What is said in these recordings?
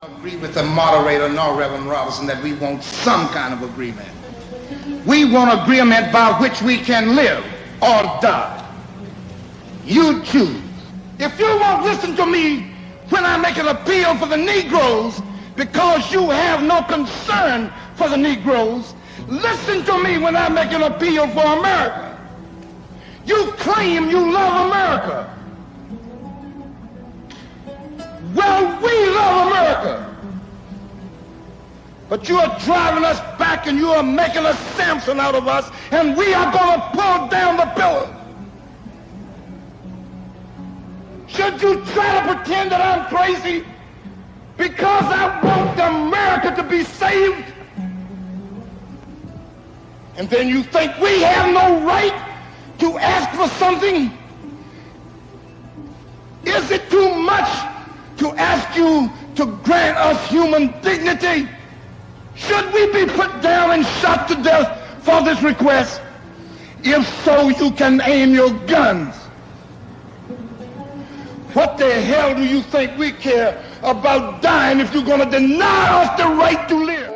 Agree with the moderator, nor Reverend Robinson, that we want some kind of agreement. We want agreement by which we can live or die. You choose. If you won't listen to me when I make an appeal for the Negroes because you have no concern for the Negroes, listen to me when I make an appeal for America. You claim you love America. Well, we love America. But you are driving us back and you are making a Samson out of us, and we are going to pull down the pillars. Should you try to pretend that I'm crazy because I want America to be saved? And then you think we have no right to ask for something? Is it too much to ask you to grant us human dignity? Should we be put down and shot to death for this request? If so, you can aim your guns. What the hell do you think we care about dying if you're going to deny us the right to live?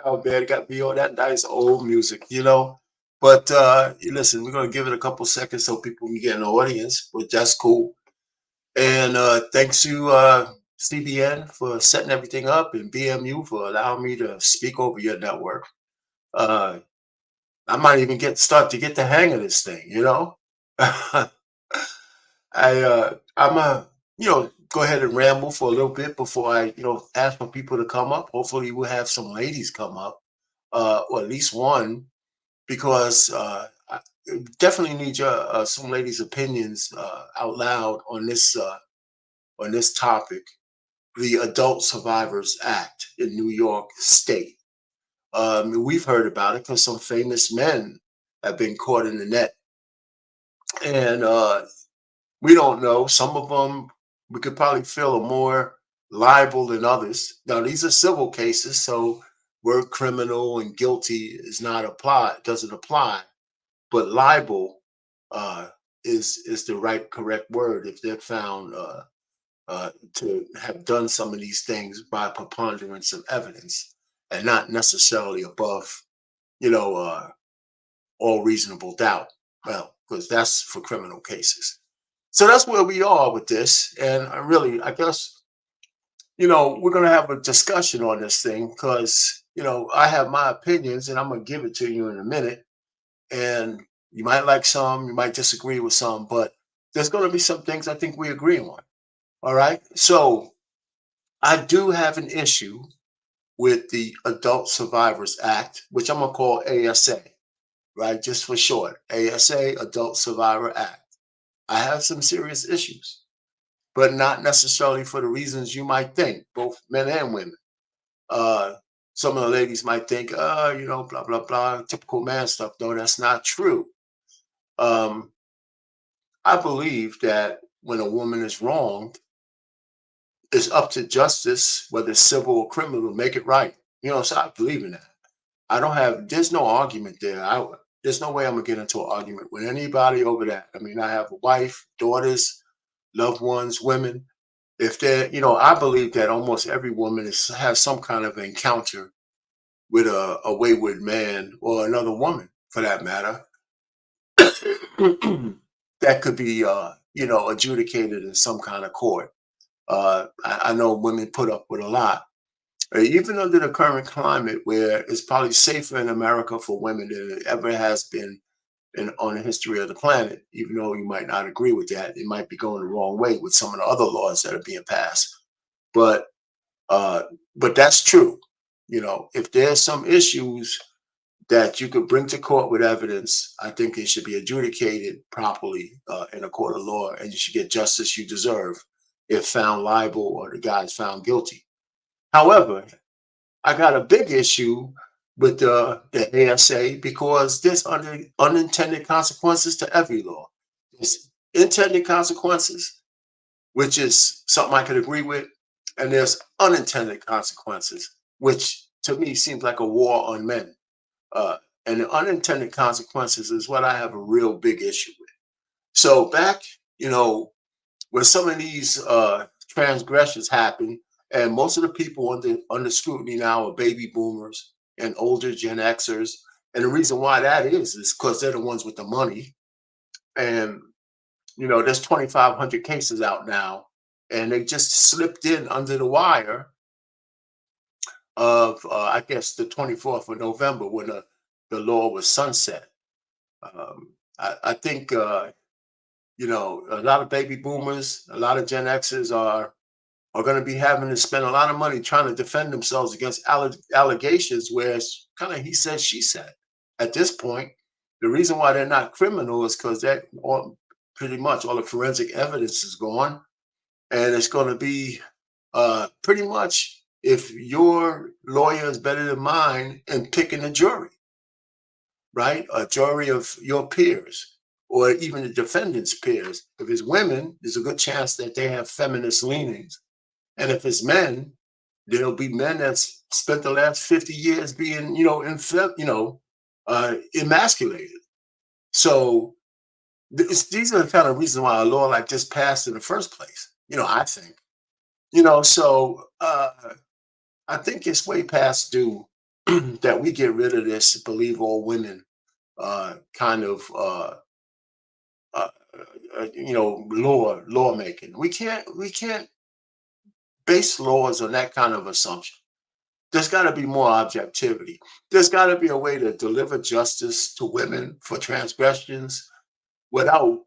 Oh man, it got me on that nice old music, you know. But listen, we're gonna give it a couple seconds so people can get an audience, but that's cool. And thanks to CBN for setting everything up and BMU for allowing me to speak over your network. Uh, I might even start to get the hang of this thing, you know. I'm a go ahead and ramble for a little bit before I ask for people to come up. Hopefully we'll have some ladies come up, or at least one, because I definitely need your some ladies' opinions out loud on this topic, the Adult Survivors Act in New York State. We've heard about it because some famous men have been caught in the net, and we don't know. Some of them we could probably feel are more liable than others. Now these are civil cases, so word criminal and guilty doesn't apply. But liable is the correct word if they're found to have done some of these things by preponderance of evidence and not necessarily above, all reasonable doubt. Well, because that's for criminal cases. So that's where we are with this. And I guess, we're going to have a discussion on this thing because, I have my opinions and I'm going to give it to you in a minute. And you might like some, you might disagree with some, but there's going to be some things I think we agree on. All right. So I do have an issue with the Adult Survivors Act, which I'm going to call ASA, right? Just for short, ASA, Adult Survivor Act. I have some serious issues, but not necessarily for the reasons you might think, both men and women. Some of the ladies might think, blah, blah, blah, typical man stuff. No, that's not true. I believe that when a woman is wronged, it's up to justice, whether it's civil or criminal, to make it right. So I believe in that. There's no argument there. There's no way I'm gonna get into an argument with anybody over that. I mean, I have a wife, daughters, loved ones, women. If they're, I believe that almost every woman has some kind of encounter with a wayward man or another woman, for that matter, that could be, adjudicated in some kind of court. I know women put up with a lot. Even under the current climate, where it's probably safer in America for women than it ever has been on the history of the planet, even though you might not agree with that, it might be going the wrong way with some of the other laws that are being passed. But uh, but that's true. If there's some issues that you could bring to court with evidence, I think it should be adjudicated properly in a court of law, and you should get justice you deserve if found liable or the guy's found guilty. However, I got a big issue with the ASA because there's unintended consequences to every law. There's intended consequences, which is something I could agree with, and there's unintended consequences, which to me seems like a war on men. Uh, and the unintended consequences is what I have a real big issue with. So back, when some of these transgressions happen, and most of the people under scrutiny now are baby boomers and older Gen Xers. And the reason why that is because they're the ones with the money. And there's 2,500 cases out now, and they just slipped in under the wire of I guess the 24th of November when the law was sunset. I think a lot of baby boomers, a lot of Gen Xers are going to be having to spend a lot of money trying to defend themselves against allegations where it's kind of he said, she said. At this point, the reason why they're not criminal is because pretty much all the forensic evidence is gone, and it's going to be pretty much if your lawyer is better than mine in picking a jury, right? A jury of your peers or even the defendant's peers. If it's women, there's a good chance that they have feminist leanings. And if it's men, there'll be men that's spent the last 50 years being, emasculated. So these are the kind of reasons why a law like this passed in the first place. I think. So I think it's way past due that we get rid of this believe all women kind of lawmaking. We can't base laws on that kind of assumption. There's got to be more objectivity. There's got to be a way to deliver justice to women for transgressions without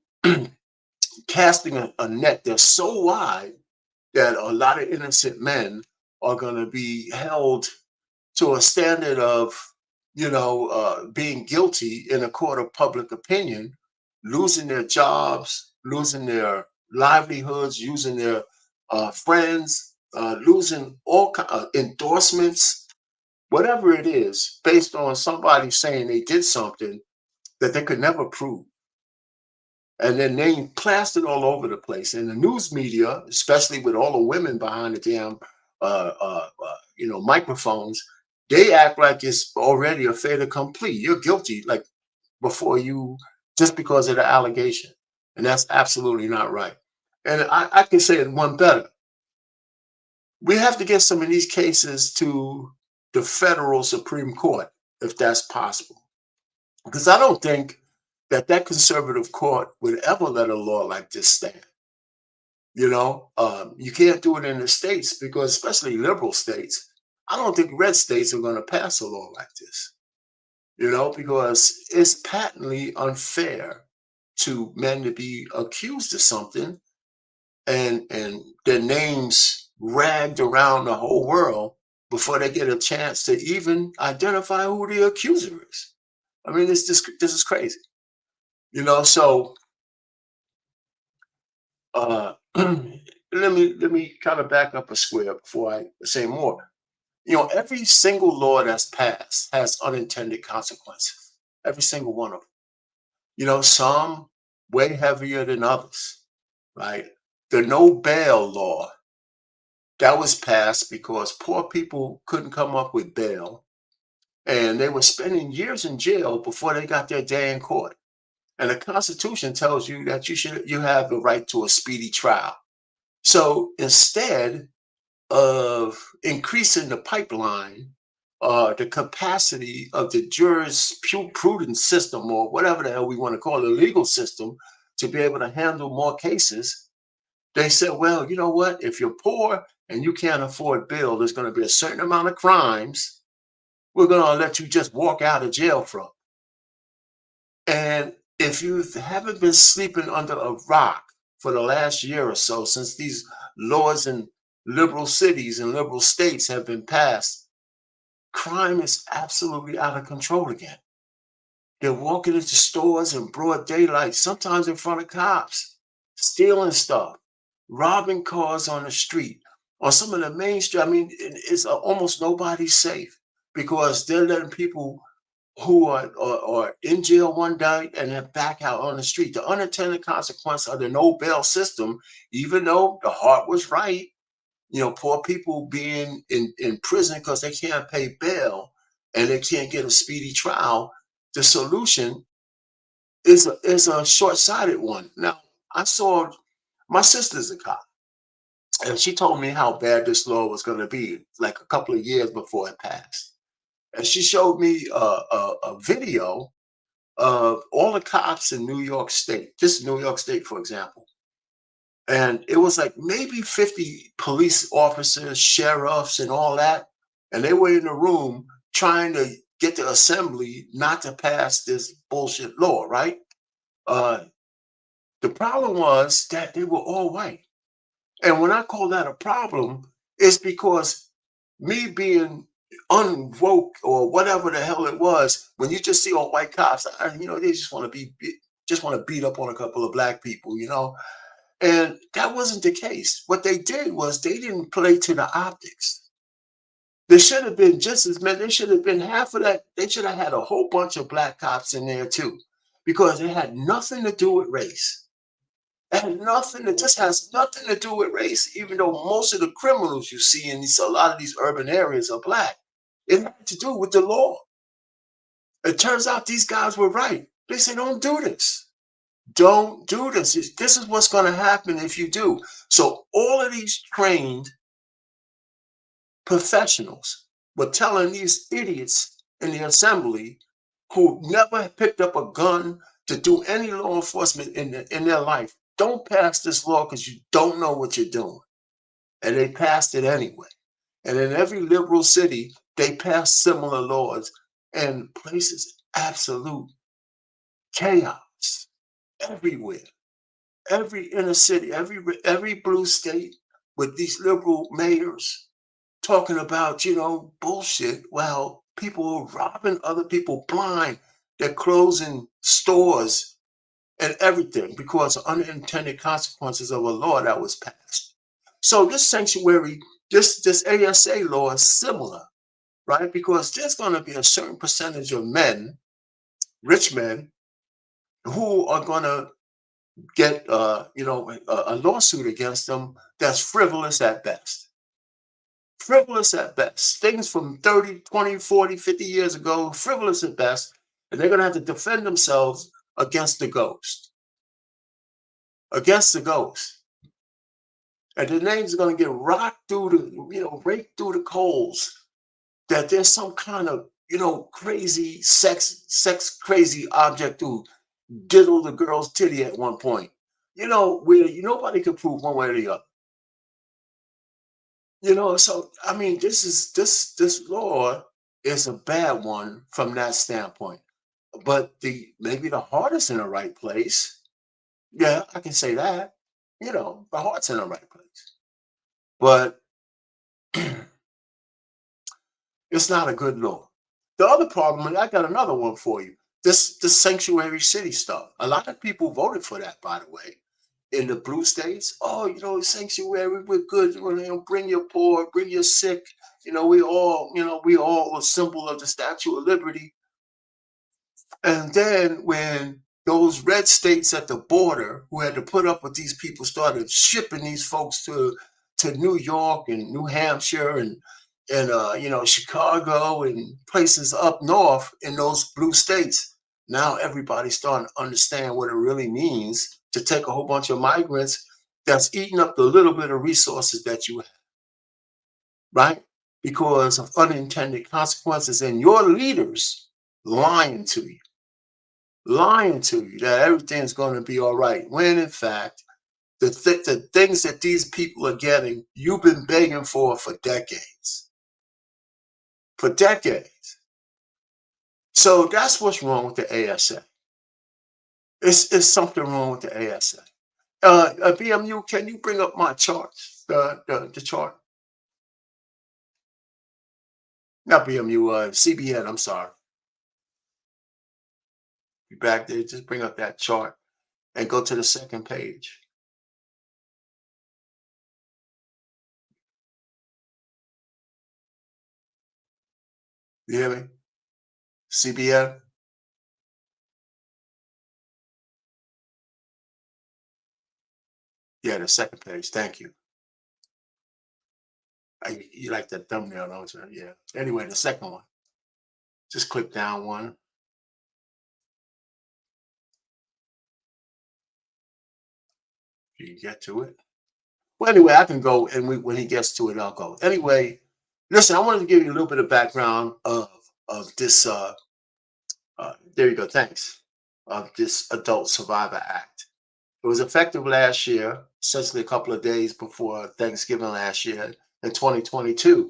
casting a net that's so wide that a lot of innocent men are going to be held to a standard of, being guilty in a court of public opinion, losing their jobs, losing their livelihoods, using their friends, losing all endorsements, whatever it is, based on somebody saying they did something that they could never prove. And then they plastered all over the place. And the news media, especially with all the women behind the damn, microphones, they act like it's already a fait accompli. You're guilty, like before you, just because of the allegation. And that's absolutely not right. And I can say it one better. We have to get some of these cases to the federal Supreme Court, if that's possible. Because I don't think that conservative court would ever let a law like this stand. You can't do it in the states because, especially liberal states, I don't think red states are going to pass a law like this. Because it's patently unfair to men to be accused of something and their names ragged around the whole world before they get a chance to even identify who the accuser is. I mean, this is crazy. So let me kind of back up a square before I say more. Every single law that's passed has unintended consequences. Every single one of them. Some way heavier than others, right? The no bail law that was passed because poor people couldn't come up with bail, and they were spending years in jail before they got their day in court. And the Constitution tells you that you have the right to a speedy trial. So instead of increasing the pipeline the capacity of the jurisprudence system, or whatever the hell we want to call the legal system, to be able to handle more cases. They said, well, you know what? If you're poor and you can't afford bail, there's going to be a certain amount of crimes we're going to let you just walk out of jail from. And if you haven't been sleeping under a rock for the last year or so, since these laws in liberal cities and liberal states have been passed, crime is absolutely out of control again. They're walking into stores in broad daylight, sometimes in front of cops, stealing stuff, robbing cars on the street, on some of the main street. I mean, it's almost nobody's safe because they're letting people who are in jail one day and then back out on the street. The unintended consequence of the no bail system, even though the heart was right, poor people being in prison because they can't pay bail and they can't get a speedy trial, the solution is a short-sighted one. Now, I saw my sister's a cop, and she told me how bad this law was going to be, like a couple of years before it passed. And she showed me a video of all the cops in New York State, just New York State, for example. And it was like maybe 50 police officers, sheriffs, and all that. And they were in the room trying to get the assembly not to pass this bullshit law, right? The problem was that they were all white. And when I call that a problem, it's because me being unwoke or whatever the hell it was, when you just see all white cops, they just want to beat up on a couple of black people. And that wasn't the case. What they did was they didn't play to the optics. There should have been just as many. They should have been half of that. They should have had a whole bunch of black cops in there too, because it had nothing to do with race. It had nothing. It just has nothing to do with race. Even though most of the criminals you see in a lot of these urban areas are black, it had to do with the law. It turns out these guys were right. They say, don't do this. Don't do this. This is what's going to happen if you do. So all of these trained professionals were telling these idiots in the assembly who never picked up a gun to do any law enforcement in their life, don't pass this law because you don't know what you're doing. And they passed it anyway. And in every liberal city, they passed similar laws, and places absolute chaos everywhere. Every inner city, every blue state with these liberal mayors talking about, bullshit. Well, people are robbing other people blind. They're closing stores and everything because of unintended consequences of a law that was passed. So this sanctuary, this ASA law is similar, right? Because there's going to be a certain percentage of men, rich men, who are going to get a lawsuit against them that's frivolous at best. Frivolous at best. Things from 30, 20, 40, 50 years ago, frivolous at best. And they're going to have to defend themselves against the ghost. Against the ghost. And the names are going to get rocked through raked through the coals. That there's some kind of, crazy sex crazy object who diddled the girl's titty at one point. Where nobody could prove one way or the other. So I mean, this law is a bad one from that standpoint. But maybe the heart is in the right place. Yeah, I can say that. The heart's in the right place. But it's not a good law. The other problem, and I got another one for you. This sanctuary city stuff. A lot of people voted for that, by the way. In the blue states, sanctuary, we're good. Bring your poor, bring your sick. We all a symbol of the Statue of Liberty. And then when those red states at the border who had to put up with these people started shipping these folks to New York and New Hampshire and Chicago and places up north in those blue states, now everybody's starting to understand what it really means to take a whole bunch of migrants that's eating up the little bit of resources that you have, right? because of unintended consequences and your leaders lying to you, that everything's going to be all right. When in fact, the things that these people are getting, you've been begging for decades. For decades. So that's what's wrong with the ASA. It's something wrong with the ASA. BMU, can you bring up my charts? The chart? Not BMU, CBN, I'm sorry. You back there, just bring up that chart and go to the second page. You hear me? CBN? Yeah, the second page. Thank you. You like that thumbnail, don't you? Yeah. Anyway, the second one. Just click down one. If you can get to it. Well, anyway, I can go, and when he gets to it, I'll go. Anyway, listen, I wanted to give you a little bit of background of this. There you go. Thanks. Of this Adult Survivor Act. It was effective last year, essentially a couple of days before Thanksgiving last year in 2022.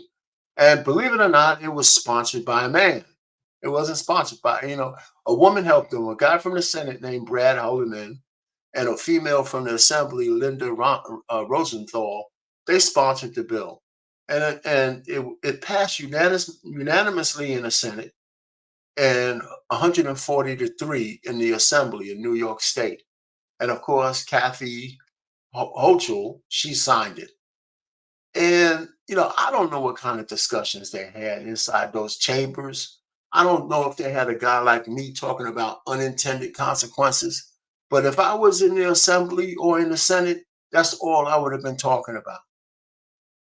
And believe it or not, it was sponsored by a man. It wasn't sponsored by, a woman helped him, a guy from the Senate named Brad Holloman, and a female from the Assembly, Linda Rosenthal. They sponsored the bill. And it passed unanimously in the Senate and 140 to 3 in the Assembly in New York State. And of course, Kathy Hochul, she signed it. And, I don't know what kind of discussions they had inside those chambers. I don't know if they had a guy like me talking about unintended consequences. But if I was in the Assembly or in the Senate, that's all I would have been talking about.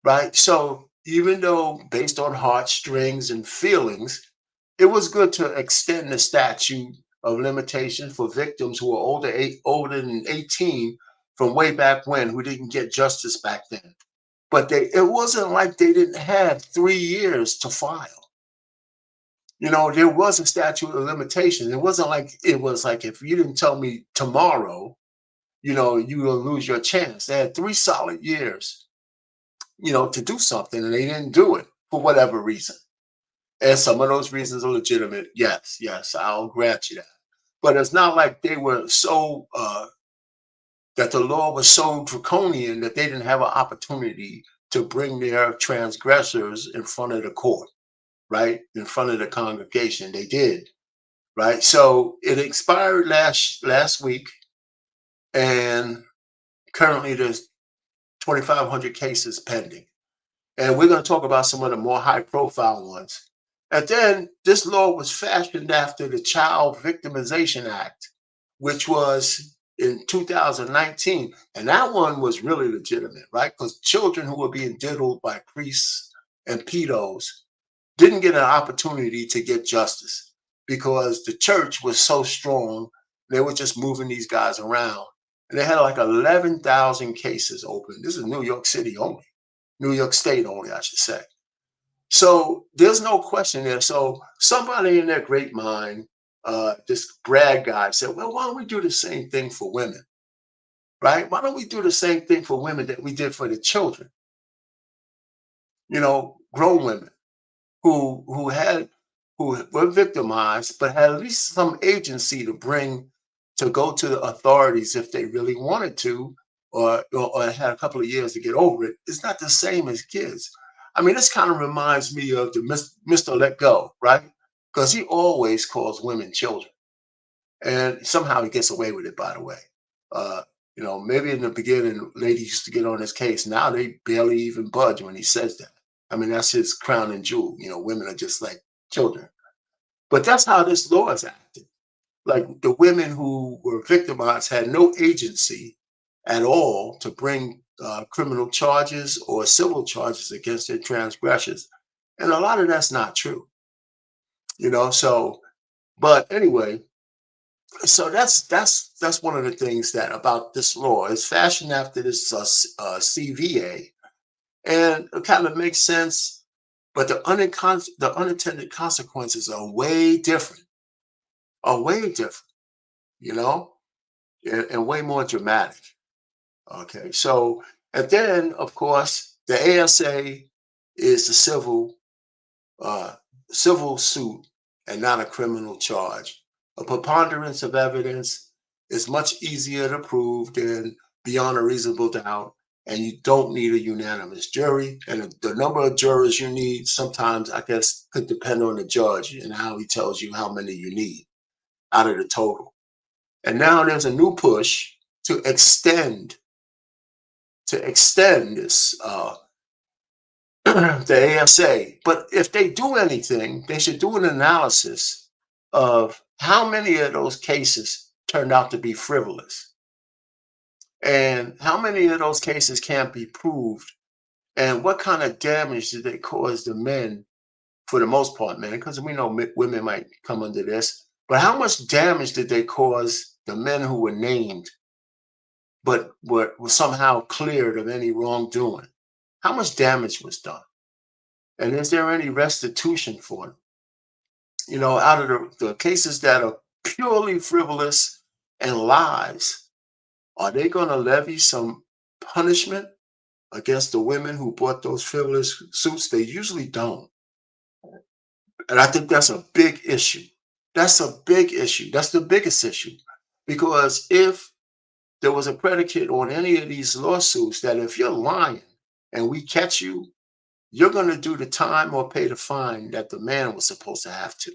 Right? So even though based on heartstrings and feelings, it was good to extend the statute of limitation for victims who are older than 18 from way back when, who didn't get justice back then. But it wasn't like they didn't have 3 years to file. There was a statute of limitation. It wasn't like if you didn't tell me tomorrow, you will lose your chance. They had 3 solid years, to do something, and they didn't do it for whatever reason. And some of those reasons are legitimate. Yes, I'll grant you that. But it's not like they were so that the law was so draconian that they didn't have an opportunity to bring their transgressors in front of the court, right? In front of the congregation. They did, right? So it expired last week, and currently there's 2,500 cases pending. And we're going to talk about some of the more high profile ones. And then this law was fashioned after the Child Victimization Act, which was in 2019. And that one was really legitimate, right? Because children who were being diddled by priests and pedos didn't get an opportunity to get justice because the church was so strong. They were just moving these guys around. And they had like 11,000 cases open. This is New York City only. New York State only, I should say. So there's no question there. So somebody in their great mind, this Brad guy said, well, why don't we do the same thing for women, right? Why don't we do the same thing for women that we did for the children? Grown women who were victimized, but had at least some agency to go to the authorities if they really wanted to, or had a couple of years to get over it. It's not the same as kids. I mean, this kind of reminds me of the Mr. Let Go, right? Because he always calls women children. And somehow he gets away with it, by the way. Maybe in the beginning, ladies used to get on his case. Now they barely even budge when he says that. I mean, that's his crown and jewel. Women are just like children. But that's how this law is acted. Like the women who were victimized had no agency at all to bring criminal charges or civil charges against their transgressions. And a lot of that's not true. But anyway, so that's one of the things that about this law. It's fashioned after this CVA, and it kind of makes sense But the unintended consequences are way different, you know, and way more dramatic. Okay, so and then of course the ASA is the uh, civil suit and not a criminal charge. A preponderance of evidence is much easier to prove than beyond a reasonable doubt, and you don't need a unanimous jury. And the number of jurors you need sometimes, I guess, could depend on the judge and how he tells you how many you need out of the total. And now there's a new push to extend this the ASA. But if they do anything, they should do an analysis of how many of those cases turned out to be frivolous and how many of those cases can't be proved and what kind of damage did they cause the men, for the most part, men, because we know women might come under this, but how much damage did they cause the men who were named but were somehow cleared of any wrongdoing? How much damage was done? And is there any restitution for them? You know, out of the cases that are purely frivolous and lies, are they going to levy some punishment against the women who brought those frivolous suits? They usually don't. And I think that's a big issue. That's a big issue. That's the biggest issue. Because if there was a predicate on any of these lawsuits that if you're lying and we catch you, you're going to do the time or pay the fine that the man was supposed to have to.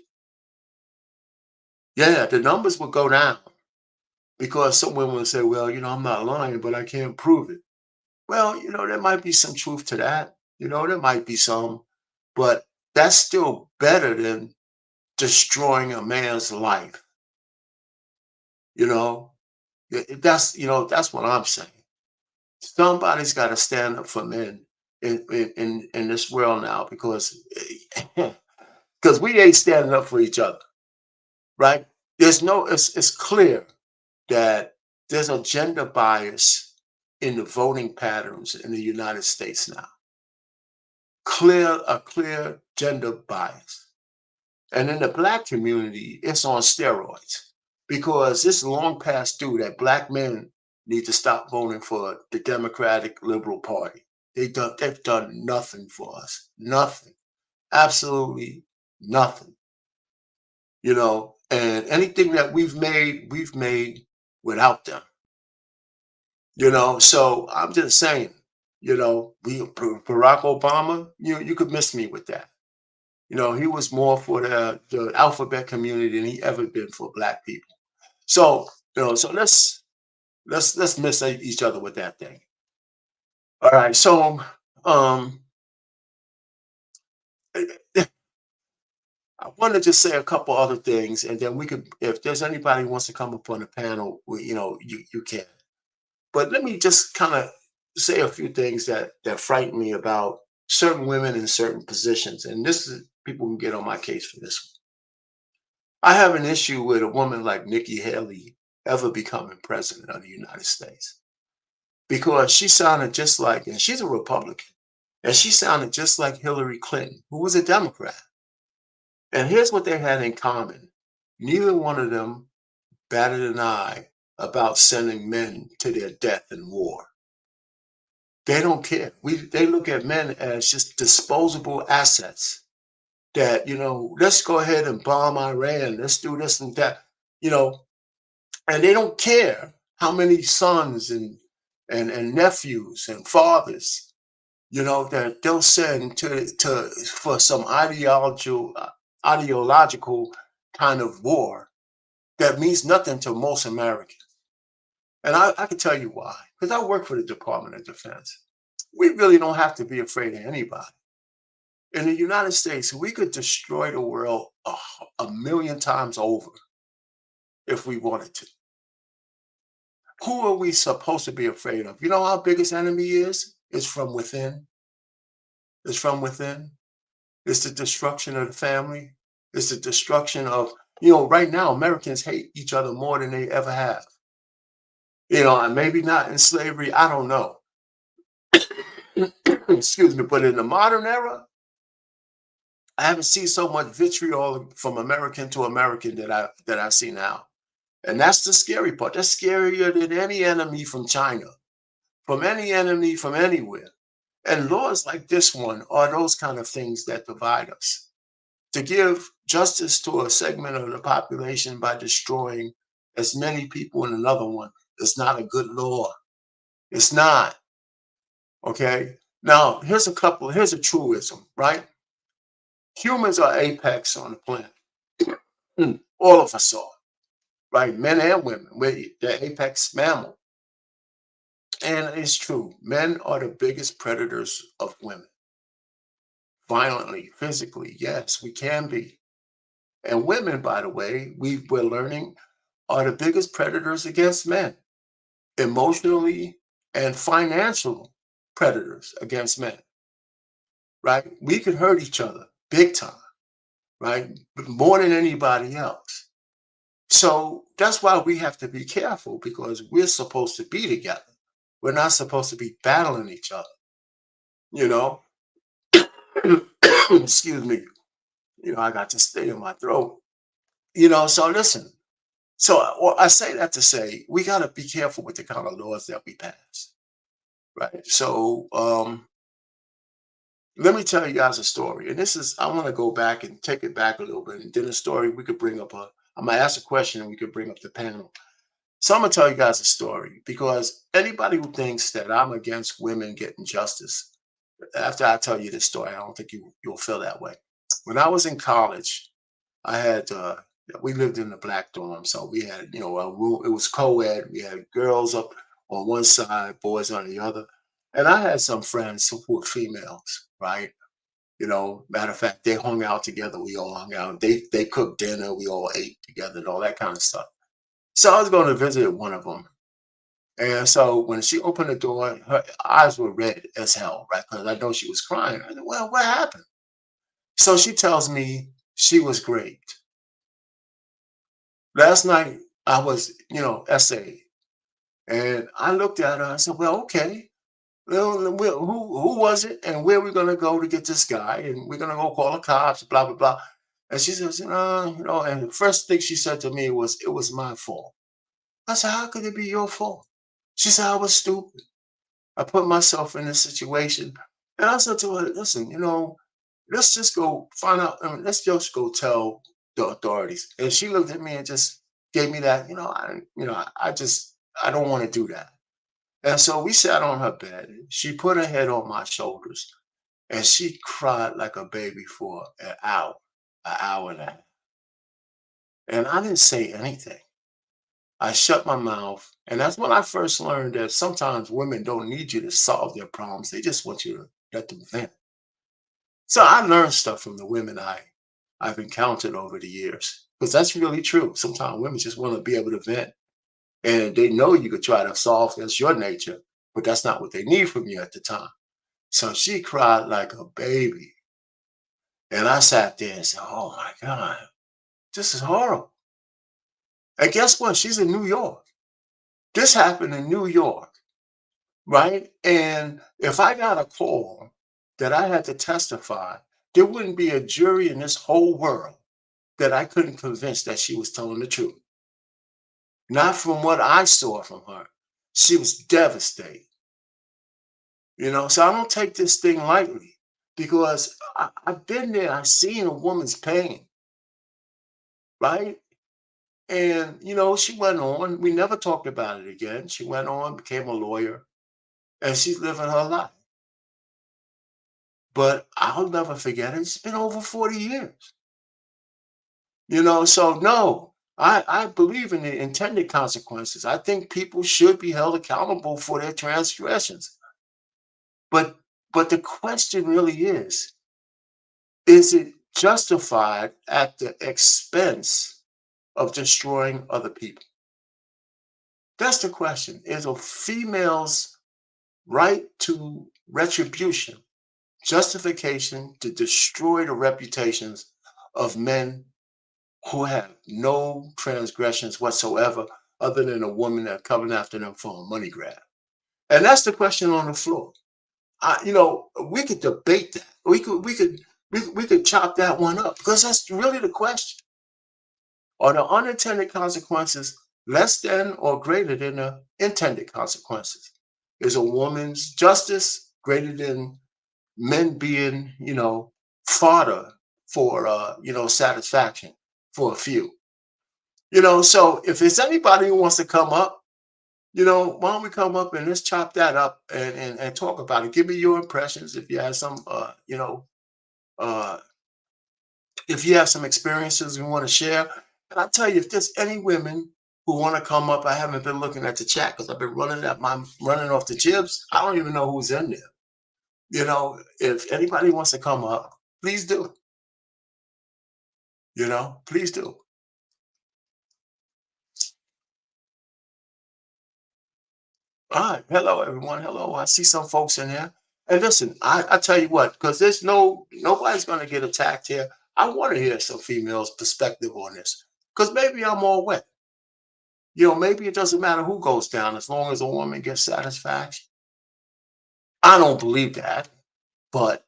Yeah, the numbers will go down because some women will say, well, you know, I'm not lying, but I can't prove it. Well, you know, there might be some truth to that. You know, there might be some, but that's still better than destroying a man's life. You know, that's what I'm saying. Somebody's got to stand up for men in this world now because because we ain't standing up for each other, right? It's clear that there's a gender bias in the voting patterns in the United States now. A clear gender bias. And in the black community, it's on steroids because it's long past due that black men need to stop voting for the Democratic Liberal Party. They've done nothing for us. Nothing. Absolutely nothing. You know, and anything that we've made without them. You know, so I'm just saying, you know, Barack Obama, you could miss me with that. You know, he was more for the alphabet community than he ever been for black people. So, you know, so let's miss each other with that thing. All right. So um I want to just say a couple other things, and then we could, if there's anybody who wants to come up on the panel, you know, you can. But let me just kind of say a few things that frighten me about certain women in certain positions. And this is people can get on my case for this one. I have an issue with a woman like Nikki Haley ever becoming president of the United States because she sounded just like, and she's a Republican, and she sounded just like Hillary Clinton, who was a Democrat. And here's what they had in common. Neither one of them batted an eye about sending men to their death in war. They don't care. They look at men as just disposable assets that, you know, let's go ahead and bomb Iran. Let's do this and that, you know, and they don't care how many sons and nephews and fathers, you know, that they'll send to for some ideological kind of war that means nothing to most Americans. And I can tell you why, because I work for the Department of Defense. We really don't have to be afraid of anybody. In the United States, we could destroy the world a million times over if we wanted to. Who are we supposed to be afraid of? You know how biggest enemy is? It's from within. It's from within. It's the destruction of the family. It's the destruction of, you know, right now, Americans hate each other more than they ever have. You know, and maybe not in slavery, I don't know. Excuse me, but in the modern era, I haven't seen so much vitriol from American to American that I see now. And that's the scary part. That's scarier than any enemy from China, from any enemy from anywhere. And laws like this one are those kind of things that divide us. To give justice to a segment of the population by destroying as many people in another one is not a good law. It's not. Okay. Now, here's a truism, right? Humans are apex on the planet. All of us are, right? Men and women. We're the apex mammal. And it's true. Men are the biggest predators of women. Violently, physically, yes, we can be. And women, by the way, we're learning, are the biggest predators against men, emotionally and financial predators against men, right? We can hurt each other big time, right? More than anybody else. So that's why we have to be careful, because we're supposed to be together. We're not supposed to be battling each other, you know? Excuse me. I got to stay in my throat. So listen. So I say that to say we got to be careful with the kind of laws that we pass, right? So let me tell you guys a story. And I want to go back and take it back a little bit. And then a story we could bring up I'm going to ask a question and we could bring up the panel. So I'm going to tell you guys a story, because anybody who thinks that I'm against women getting justice, after I tell you this story, I don't think you'll feel that way. When I was in college, I had we lived in a black dorm, so we had a room. It was co-ed. We had girls up on one side, boys on the other, and I had some friends who were females, right? Matter of fact, they hung out together. We all hung out. They cooked dinner. We all ate together and all that kind of stuff. So I was going to visit one of them, and so when she opened the door, her eyes were red as hell, right? Because I know she was crying. I said, "Well, what happened?" So she tells me she was raped. Last night I was, essay, and I looked at her. I said, "Well, okay. Well, who was it, and where we gonna go to get this guy? And we're gonna go call the cops, blah blah blah." And she says, And the first thing she said to me was, "It was my fault." I said, "How could it be your fault?" She said, "I was stupid. I put myself in this situation." And I said to her, "Listen, let's just go find out. Let's just go tell the authorities." And she looked at me and just gave me that, I don't want to do that. And so we sat on her bed. She put her head on my shoulders, and she cried like a baby for an hour and a half. And I didn't say anything. I shut my mouth. And that's when I first learned that sometimes women don't need you to solve their problems. They just want you to let them vent. So I learned stuff from the women I've encountered over the years, because that's really true. Sometimes women just want to be able to vent, and they know you could try to solve that's your nature, but that's not what they need from you at the time. So she cried like a baby, and I sat there and said, "Oh my God, this is horrible." And guess what? She's in New York. This happened in New York, right? And if I got a call that I had to testify, there wouldn't be a jury in this whole world that I couldn't convince that she was telling the truth. Not from what I saw from her. She was devastated. So I don't take this thing lightly, because I've been there. I've seen a woman's pain, right? And, she went on. We never talked about it again. She went on, became a lawyer, and she's living her life. But I'll never forget it. It's been over 40 years. So no, I believe in the intended consequences. I think people should be held accountable for their transgressions. But the question really is it justified at the expense of destroying other people? That's the question. Is a female's right to retribution justification to destroy the reputations of men who have no transgressions whatsoever, other than a woman that coming after them for a money grab? And that's the question on the floor. We could debate that. We could We could chop that one up because that's really the question. Are the unintended consequences less than or greater than the intended consequences? Is a woman's justice greater than men being, fodder for, satisfaction for a few? So if there's anybody who wants to come up, why don't we come up and let's chop that up and talk about it? Give me your impressions if you have some, uh, if you have some experiences you want to share. And I tell you, if there's any women who want to come up, I haven't been looking at the chat because I've been running off the jibs. I don't even know who's in there. If anybody wants to come up, please do. Please do. All right. Hello, everyone. Hello. I see some folks in there. And listen, I tell you what, because there's nobody's going to get attacked here. I want to hear some females' perspective on this because maybe I'm all wet. Maybe it doesn't matter who goes down as long as a woman gets satisfaction. I don't believe that, but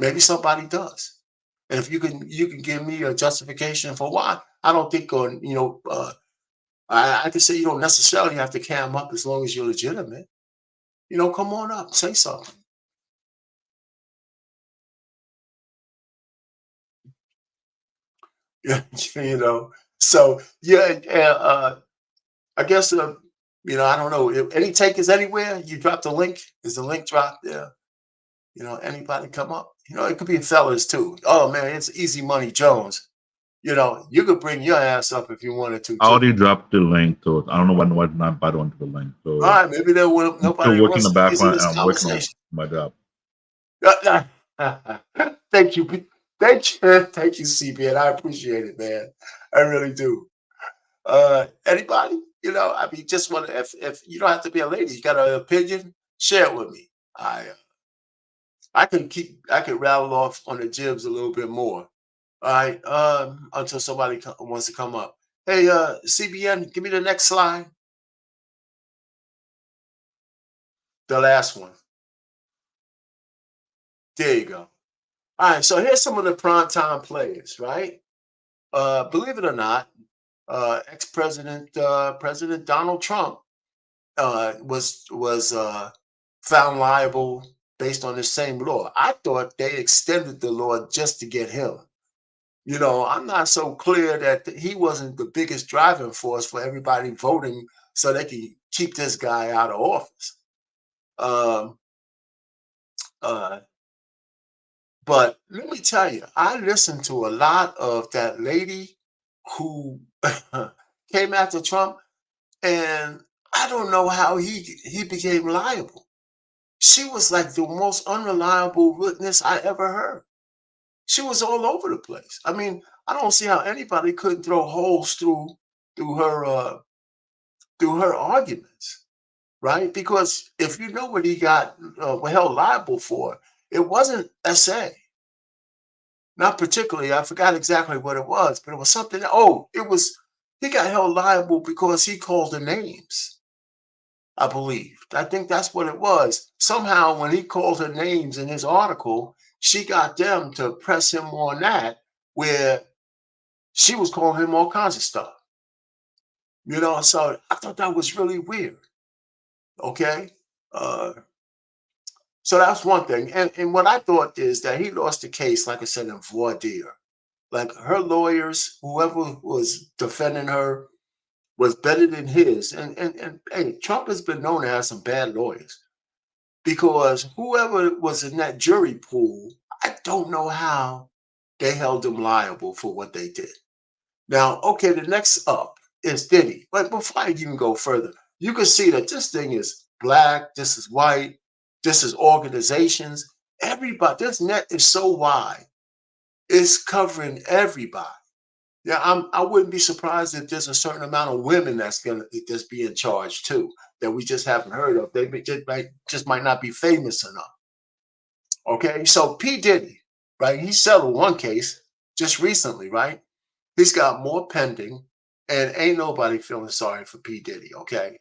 maybe somebody does. And if you can give me a justification for why, I don't think I can say you don't necessarily have to cam up as long as you're legitimate. Come on up, say something. Yeah, So yeah, I guess I don't know. If any takers anywhere, you drop the link. Is the link dropped there? Anybody come up? It could be fellas too. Oh man, it's Easy Money Jones. You could bring your ass up if you wanted to I too. already dropped the link to it. I don't know why not bad onto the link. All So right, maybe I'm still nobody working in wants the to listen to background this and I'm working on conversation. my job. Thank you, thank you, CBN. I appreciate it, man. I really do. Anybody? I mean, just want to. If you don't have to be a lady, you got an opinion, share it with me. I can rattle off on the jibs a little bit more. All right, until somebody wants to come up. Hey, CBN, give me the next slide. The last one. There you go. All right, so here's some of the primetime players, right? Believe it or not, ex-president President Donald Trump was found liable based on the same law. I thought they extended the law just to get him. I'm not so clear that he wasn't the biggest driving force for everybody voting so they can keep this guy out of office. Um, uh, but let me tell you, I listened to a lot of that lady who came after Trump, and I don't know how he became liable. She was like the most unreliable witness I ever heard. She was all over the place. I mean, I don't see how anybody couldn't throw holes through her arguments, right? Because if you know what he got held liable for, it wasn't SA. Not particularly. I forgot exactly what it was, but it was something. Oh, it was he got held liable because he called the names. I believe. I think that's what it was. Somehow, when he called her names in his article, she got them to press him on that, where she was calling him all kinds of stuff. So I thought that was really weird. Okay. Uh, so that's one thing. And what I thought is that he lost the case, like I said, in voir dire. Like her lawyers, whoever was defending her, was better than his. And hey, Trump has been known to have some bad lawyers. Because whoever was in that jury pool, I don't know how they held them liable for what they did. Now, okay, the next up is Diddy. But before I even go further, you can see that this thing is black, this is white, this is organizations. Everybody, this net is so wide, it's covering everybody. Yeah, I wouldn't be surprised if there's a certain amount of women that's being charged too that we just haven't heard of. They just might not be famous enough. Okay, so P Diddy, right? He settled one case just recently, right? He's got more pending, and ain't nobody feeling sorry for P Diddy. Okay,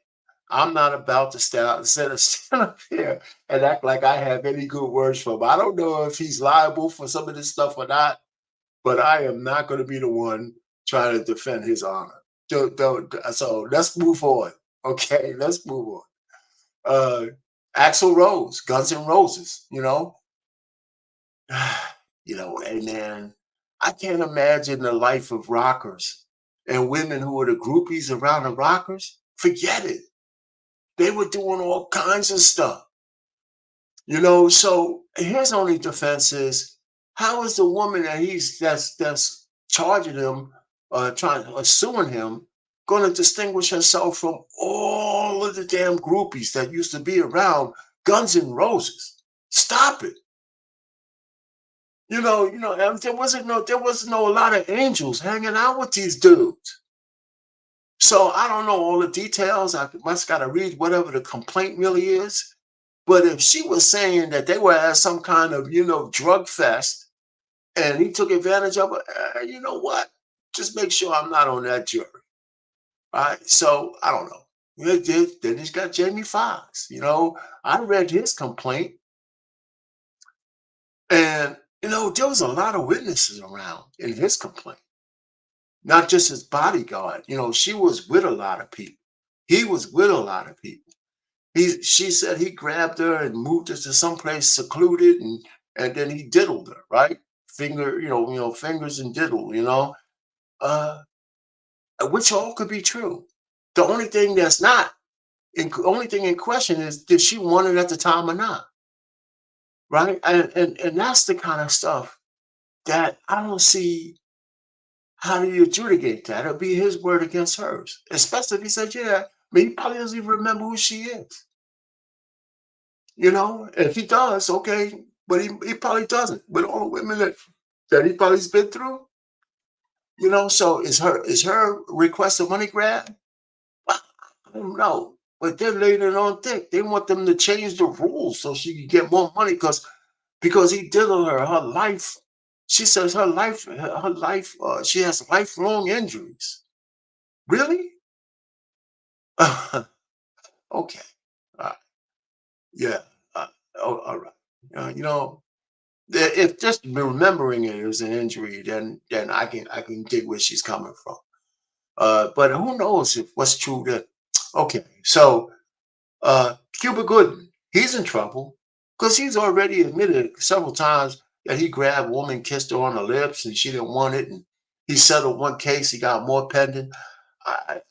I'm not about to stand up here and act like I have any good words for him. I don't know if he's liable for some of this stuff or not, but I am not going to be the one trying to defend his honor. So let's move on. Okay, let's move on. Uh, Axl Rose, Guns N' Roses. Hey man, I can't imagine the life of rockers and women who were the groupies around the rockers. Forget it. They were doing all kinds of stuff. So his only defense is, how is the woman that's charging him, suing him, going to distinguish herself from all of the damn groupies that used to be around Guns N' Roses? Stop it. And there wasn't a lot of angels hanging out with these dudes. So I don't know all the details. I must gotta read whatever the complaint really is. But if she was saying that they were at some kind of, drug fest and he took advantage of it, you know what? Just make sure I'm not on that jury. All right. So I don't know. Then he's got Jamie Foxx. I read his complaint, and there was a lot of witnesses around in his complaint, not just his bodyguard. She was with a lot of people. He was with a lot of people. She said he grabbed her and moved her to someplace secluded, and then he diddled her, right? Fingers and diddle, which all could be true. The only thing that's not, only thing in question is, did she want it at the time or not? Right? And that's the kind of stuff that I don't see. How do you adjudicate that? It'll be his word against hers, especially if he said, yeah, he probably doesn't even remember who she is. If he does, okay, but he probably doesn't. With all the women that he probably's been through, so is her request a money grab? I don't know. But they're laying it on thick. They want them to change the rules so she can get more money because he did on her life. She says her life, she has lifelong injuries. Really? Okay. Yeah. All right. If just remembering it as an injury, then I can dig where she's coming from. But who knows if what's true that. Okay, so Cuba Gooding, he's in trouble because he's already admitted several times that he grabbed a woman, kissed her on the lips, and she didn't want it, and he settled one case. He got more pending.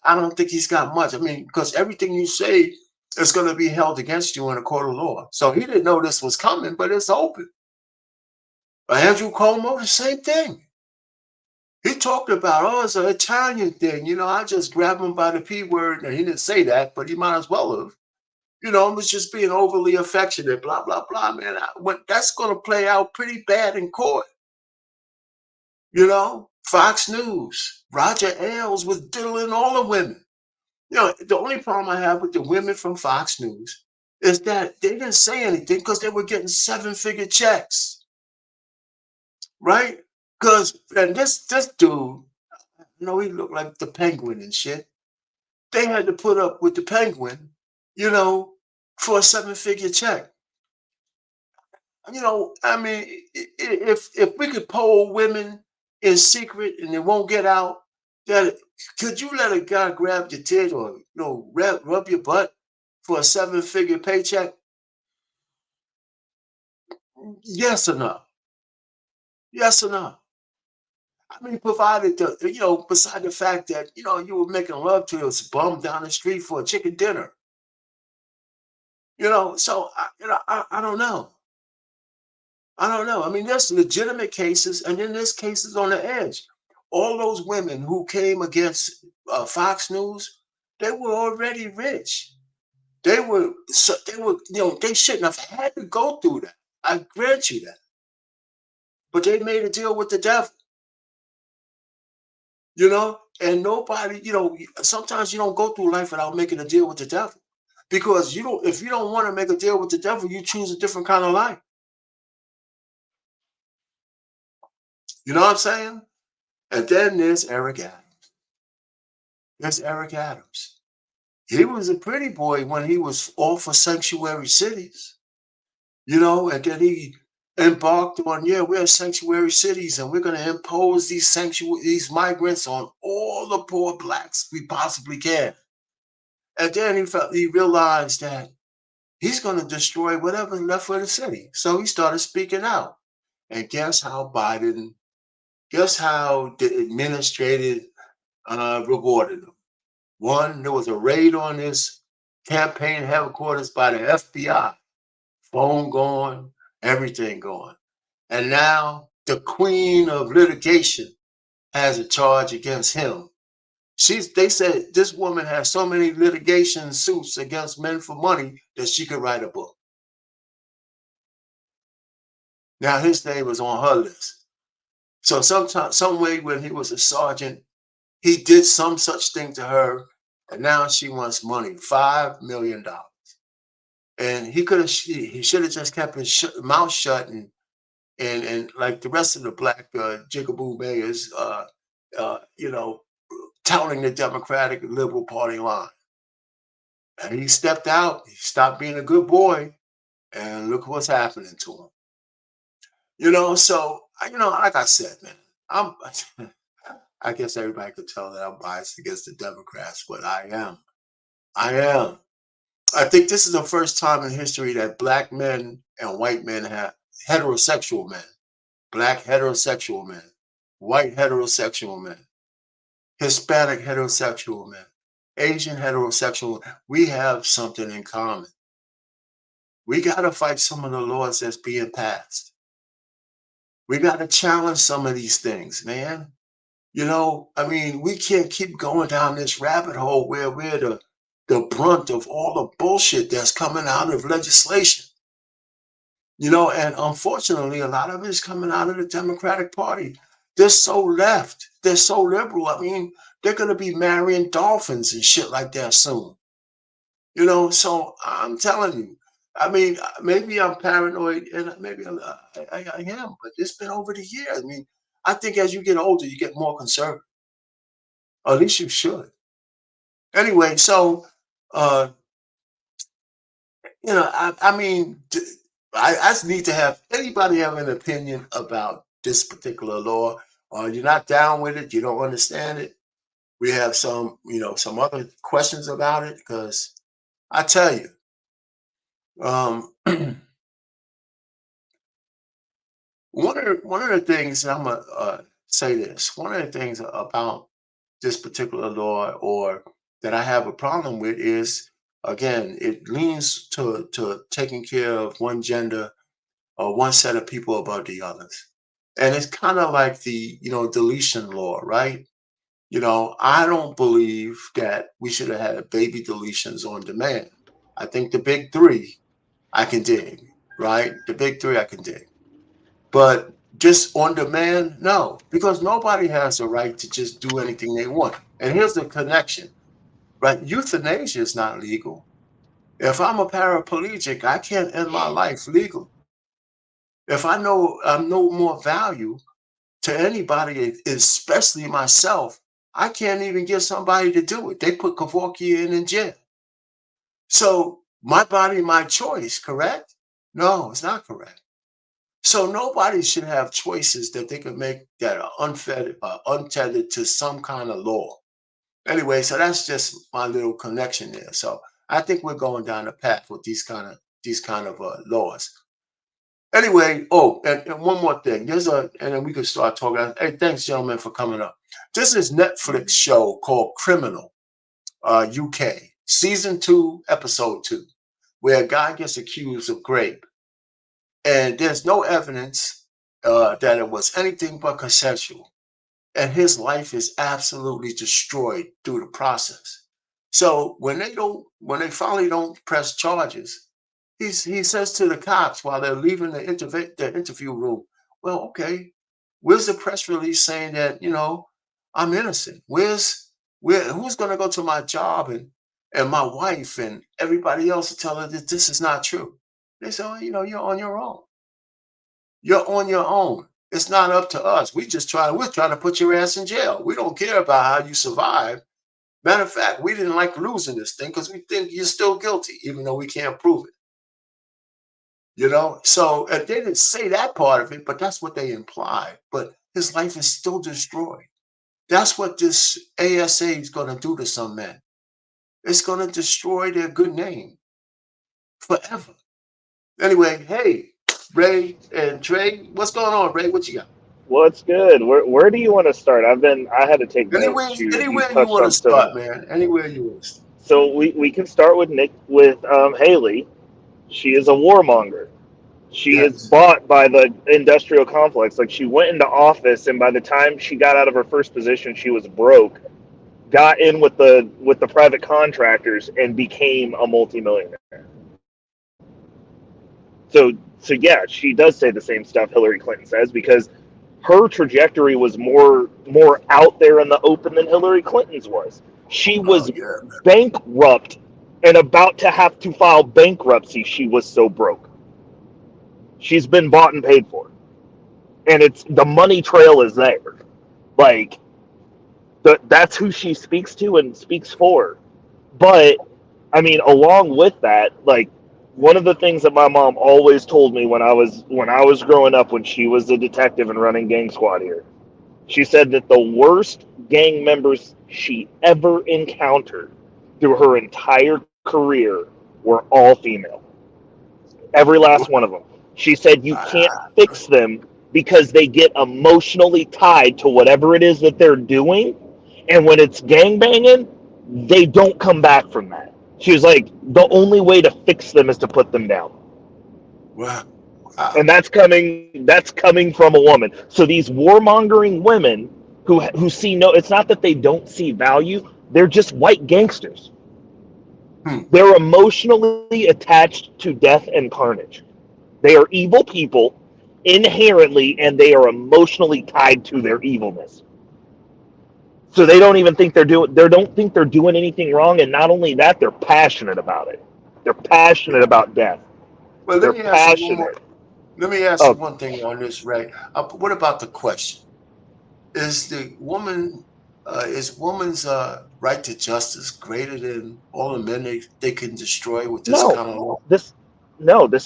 I don't think he's got much. I mean, because everything you say is going to be held against you in a court of law. So he didn't know this was coming, but it's open. Andrew Cuomo, the same thing. He talked about, it's an Italian thing. I just grabbed him by the P word. And he didn't say that, but he might as well have. It was just being overly affectionate, blah, blah, blah, man. That's going to play out pretty bad in court. Fox News, Roger Ailes was diddling all the women. The only problem I have with the women from Fox News is that they didn't say anything because they were getting 7-figure checks. Right? And this dude, he looked like the Penguin and shit. They had to put up with the Penguin, for a 7-figure check. I mean, if we could poll women in secret and it won't get out, that could you let a guy grab your tit or rub your butt for a 7-figure paycheck? Yes or no? Yes or no? I mean, provided beside the fact that you were making love to this bum down the street for a chicken dinner. So I don't know. I don't know. I mean, there's legitimate cases, and then there's cases on the edge. All those women who came against Fox News, they were already rich. They were, they shouldn't have had to go through that. I grant you that. But they made a deal with the devil. And nobody, sometimes you don't go through life without making a deal with the devil. Because if you don't want to make a deal with the devil, you choose a different kind of life. You know what I'm saying? And then there's Eric Adams. There's Eric Adams. He was a pretty boy when he was all for sanctuary cities, you know, and then he embarked on, yeah, we're sanctuary cities and we're going to impose these migrants on all the poor blacks we possibly can. And then he realized that he's going to destroy whatever's left for the city. So he started speaking out. And guess how the administrative rewarded him. One, there was a raid on his campaign headquarters by the FBI, phone gone, everything gone. And now the queen of litigation has a charge against him. They said this woman has so many litigation suits against men for money that she could write a book. Now his name was on her list. So some way when he was a sergeant, he did some such thing to her, and now she wants money, $5 million. And he should have just kept his mouth shut and like the rest of the black jigaboo mayors, you know, touting the Democratic and Liberal Party line. And he stepped out, he stopped being a good boy, and look what's happening to him. You know, so, you know, like I said, man, I guess everybody could tell that I'm biased against the Democrats, but I am. I am. I think this is the first time in history that black men and white men have heterosexual men, black heterosexual men, white heterosexual men, Hispanic heterosexual men, Asian heterosexual. We have something in common. We got to fight some of the laws that's being passed. We got to challenge some of these things, man. You know, I mean, we can't keep going down this rabbit hole where we're the brunt of all the bullshit that's coming out of legislation. You know, and unfortunately, a lot of it is coming out of the Democratic Party. They're so left. They're so liberal. I mean, they're going to be marrying dolphins and shit like that soon. You know, so I'm telling you, I mean, maybe I'm paranoid and maybe I am, but it's been over the years. I mean, I think as you get older, you get more conservative. Or at least you should. Anyway, so, uh, you know, I mean, I just need to have anybody have an opinion about this particular law, or you're not down with it, you don't understand it. We have some, you know, some other questions about it because I tell you, one of the things I'm gonna say this. One of the things about this particular law, or that I have a problem with, is again it leans to taking care of one gender or one set of people above the others, and it's kind of like the deletion law, right? You know, I don't believe that we should have had baby deletions on demand. I think the big three I can dig, right? The big three I can dig. But just on demand, no, because nobody has the right to just do anything they want. And here's the connection, right? Euthanasia is not legal. If I'm a paraplegic, I can't end my life legally. If I know I'm no more value to anybody, especially myself, I can't even get somebody to do it. They put Kevorkian in jail. So my body, my choice, correct? No, it's not correct. So nobody should have choices that they can make that are untethered to some kind of law. Anyway, so that's just my little connection there. So I think we're going down the path with these kind of laws. Anyway, oh, and one more thing. And then we can start talking. Hey, thanks, gentlemen, for coming up. This is Netflix show called Criminal, UK, season 2, episode 2, where a guy gets accused of rape. And there's no evidence that it was anything but consensual. And his life is absolutely destroyed through the process. So when they finally don't press charges, he says to the cops while they're leaving the interview room, well, okay, where's the press release saying that, I'm innocent? Who's going to go to my job and my wife and everybody else to tell her that this is not true? They say, oh, you're on your own. You're on your own. It's not up to us. We're trying to put your ass in jail. We don't care about how you survive. Matter of fact, we didn't like losing this thing because we think you're still guilty, even though we can't prove it. So they didn't say that part of it, but that's what they implied. But his life is still destroyed. That's what this ASA is going to do to some men. It's going to destroy their good name forever. Anyway, hey, Ray and Trey, what's going on, Ray? What you got? What's good? Where do you want to start? I had to take notes. Anywhere you want to start, man. Anywhere you want to start. So we can start with Haley. She is a warmonger. She is bought by the industrial complex. Like, she went into office, and by the time she got out of her first position, she was broke. Got in with the private contractors and became a multimillionaire. So yeah, she does say the same stuff Hillary Clinton says, because her trajectory was more out there in the open than Hillary Clinton's was. She was bankrupt and about to have to file bankruptcy. She was so broke. She's been bought and paid for, and the money trail is there. Like, that's who she speaks to and speaks for. But I mean, along with that, like, one of the things that my mom always told me when I was growing up, when she was a detective and running gang squad here, she said that the worst gang members she ever encountered through her entire career were all female. Every last one of them. She said you can't fix them because they get emotionally tied to whatever it is that they're doing, and when it's gangbanging, they don't come back from that. She was like, the only way to fix them is to put them down. Wow. And that's coming from a woman. So these warmongering women who see it's not that they don't see value, they're just white gangsters. They're emotionally attached to death and carnage. They are evil people inherently, and they are emotionally tied to their evilness. So they don't even think they're doing anything wrong, and not only that, they're passionate about it. They're passionate about death. Well, let me ask you one thing on this, Ray. What about the question? Is the woman's right to justice greater than all the men they can destroy with this kind of law? This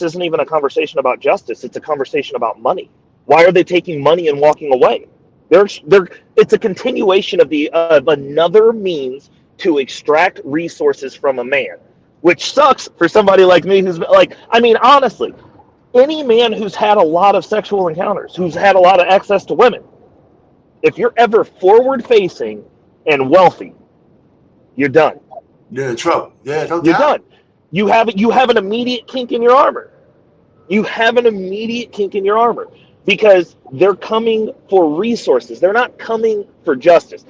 isn't even a conversation about justice. It's a conversation about money. Why are they taking money and walking away? It's a continuation of another means to extract resources from a man, which sucks for somebody like me who's like, I mean, honestly, any man who's had a lot of sexual encounters, who's had a lot of access to women, if you're ever forward-facing and wealthy, you're done. You're in trouble. Yeah, no doubt. You're done. You have an immediate kink in your armor. You have an immediate kink in your armor because they're coming for resources. They're not coming for justice.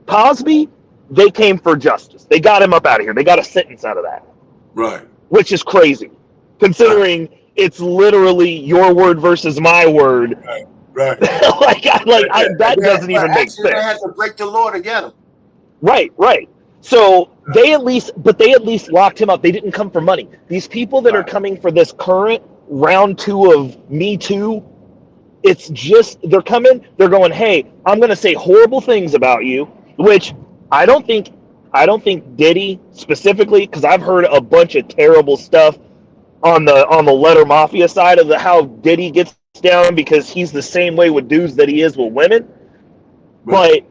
Cosby, they came for justice. They got him up out of here. They got a sentence out of that. Right. Which is crazy, considering it's literally your word versus my word. Right. That doesn't even make sense. They had to break the law to get him. Right. So they at least locked him up. They didn't come for money. These people that are coming for this current round 2 of Me Too, it's just they're going, hey, I'm going to say horrible things about you, which I don't think Diddy specifically, because I've heard a bunch of terrible stuff on the letter mafia side of how Diddy gets down, because he's the same way with dudes that he is with women. Right. But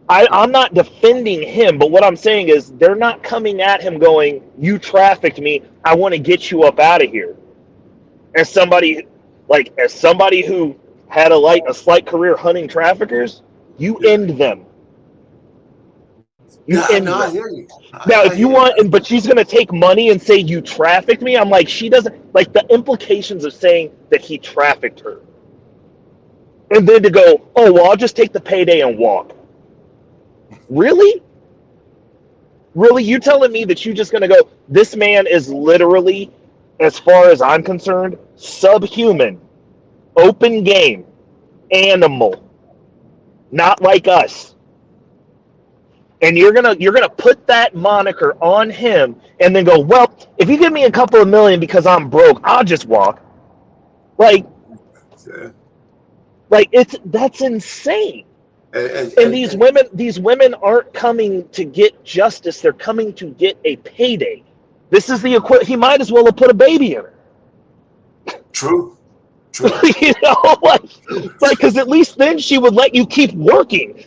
I'm not defending him, but what I'm saying is they're not coming at him going, you trafficked me, I want to get you up out of here. As somebody who had a slight career hunting traffickers, you end them. I hear you. But she's going to take money and say you trafficked me. I'm like, she doesn't like the implications of saying that he trafficked her. And then to go, oh, well, I'll just take the payday and walk. Really? Really? You telling me that you're just going to go, this man is literally, as far as I'm concerned, subhuman, open game, animal, not like us. And you're gonna put that moniker on him and then go, well, if you give me a couple of million because I'm broke, I'll just walk. That's insane. And these women aren't coming to get justice. They're coming to get a payday. This is the he might as well have put a baby in her. True. You know, like, because at least then she would let you keep working.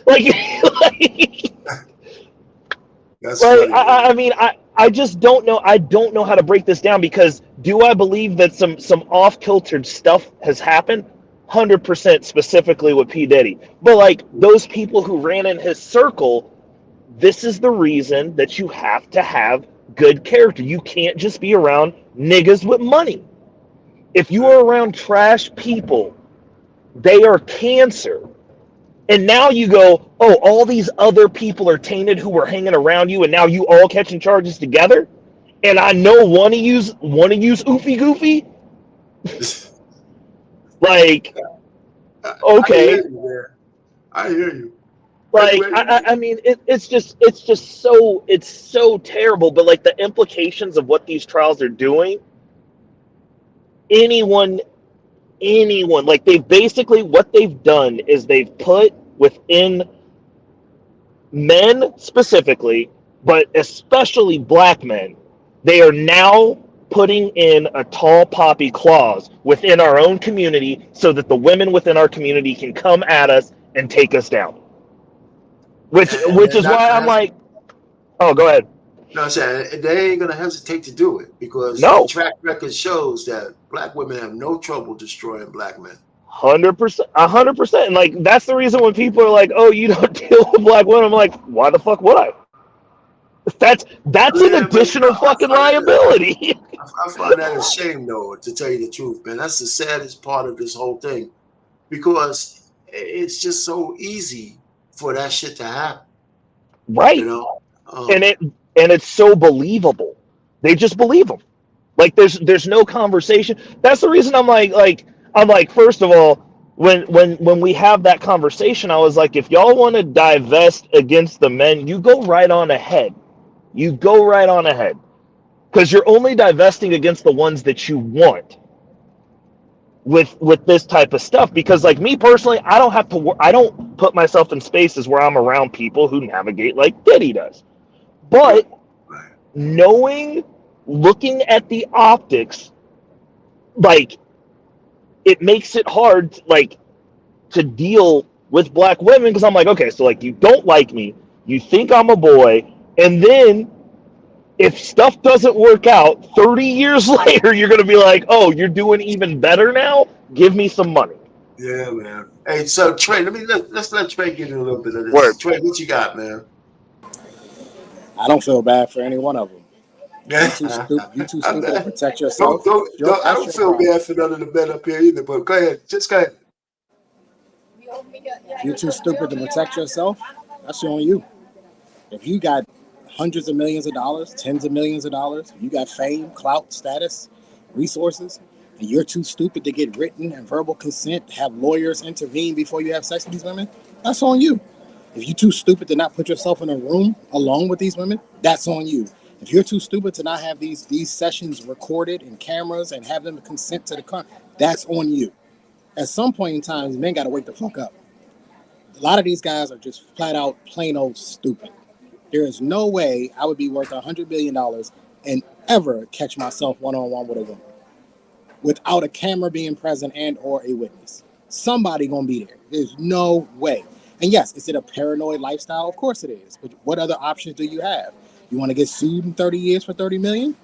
That's funny. I mean, I just don't know. I don't know how to break this down, because do I believe that some off-kiltered stuff has happened? 100% specifically with P. Diddy. But like those people who ran in his circle, this is the reason that you have to have good character. You can't just be around niggas with money. If you are around trash people, they are cancer. And now you go, oh, all these other people are tainted who were hanging around you, and now you all catching charges together. And I know one of you's oofy goofy. Like, okay, I hear you. Like, I mean, it's just so terrible. But like the implications of what these trials are doing, anyone, like they've basically, what they've done is they've put within men specifically, but especially black men, they are now putting in a tall poppy clause within our own community so that the women within our community can come at us and take us down. Which is why I'm like, oh, go ahead. No, I'm saying they ain't gonna hesitate to do it, because No. the track record shows that black women have no trouble destroying black men. 100%, 100%. And like that's the reason when people are like, "Oh, you don't deal with black women," I'm like, "Why the fuck would I?" That's an additional fucking liability. I find that a shame, though, to tell you the truth, man. That's the saddest part of this whole thing, because it's just so easy for that shit to happen. Right. You know, and it's so believable. They just believe them. Like there's no conversation. That's the reason I'm like first of all, when we have that conversation, I was like, if y'all want to divest against the men, you go right on ahead. You go right on ahead, because you're only divesting against the ones that you want with this type of stuff. Because like me personally, I don't put myself in spaces where I'm around people who navigate like Diddy does. But looking at the optics, like it makes it hard, like, to deal with black women, because I'm like, okay, so like you don't like me, you think I'm a boy, and then if stuff doesn't work out 30 years later, you're gonna be like, oh, you're doing even better now? Give me some money. Yeah, man. Hey, so Trey, let's let Trey get in a little bit of this. Word. Trey, what you got, man? I don't feel bad for any one of them. You too stupid to protect yourself. I don't feel bad for none of the men up here either, but go ahead. Just go ahead. If you're too stupid to protect yourself, that's on you. If you got hundreds of millions of dollars, tens of millions of dollars, you got fame, clout, status, resources, and you're too stupid to get written and verbal consent, to have lawyers intervene before you have sex with these women, that's on you. If you're too stupid to not put yourself in a room alone with these women, that's on you. If you're too stupid to not have these sessions recorded in cameras and have them consent to the that's on you. At some point in time, men got to wake the fuck up. A lot of these guys are just flat out plain old stupid. There is no way I would be worth $100 billion and ever catch myself one-on-one with a woman without a camera being present and or a witness. Somebody gonna be there. There's no way. And yes, is it a paranoid lifestyle? Of course it is. But what other options do you have? You want to get sued in 30 years for 30 million?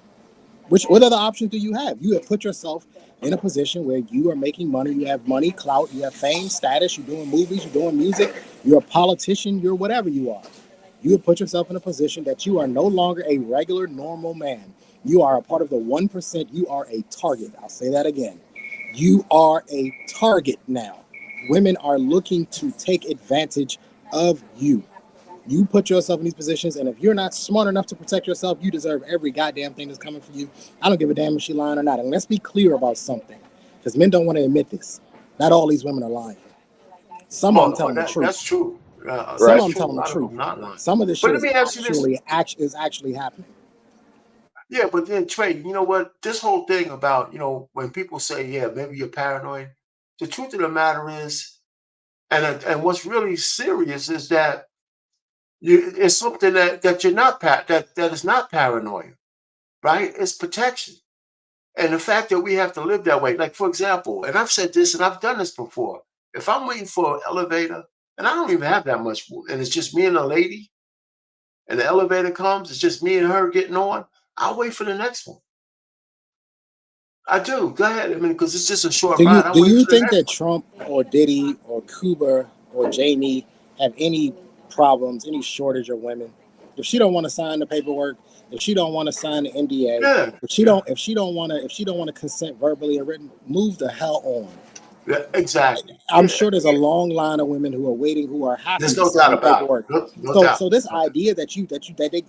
What other options do you have? You have put yourself in a position where you are making money. You have money, clout, you have fame, status, you're doing movies, you're doing music, you're a politician, you're whatever you are. You have put yourself in a position that you are no longer a regular, normal man. You are a part of the 1%. You are a target. I'll say that again. You are a target now. Women are looking to take advantage of you. You put yourself in these positions, and if you're not smart enough to protect yourself, you deserve every goddamn thing that's coming for you. I don't give a damn if she's lying or not. And let's be clear about something, because men don't want to admit this. Not all these women are lying. Some of them telling the truth. That's true. Some of them telling the truth. Some of this shit is actually happening. Yeah, but then Trey, you know what? This whole thing about, when people say, yeah, maybe you're paranoid, the truth of the matter is, And what's really serious is that it's something that you're not that is not paranoia, right? It's protection. And the fact that we have to live that way, like for example, and I've said this and I've done this before. If I'm waiting for an elevator and I don't even have that much, and it's just me and a lady, and the elevator comes, it's just me and her getting on, I'll wait for the next one. I do. Go ahead. I mean, because it's just a short ride. Do you think that Trump or Diddy or Cuba or Jamie have any problems, any shortage of women? If she don't want to sign the paperwork, if she don't want to sign the NDA, if she don't want to consent verbally and written, move the hell on. Yeah, exactly. I'm sure there's a long line of women who are waiting, who are happy. There's no doubt about it. So this idea that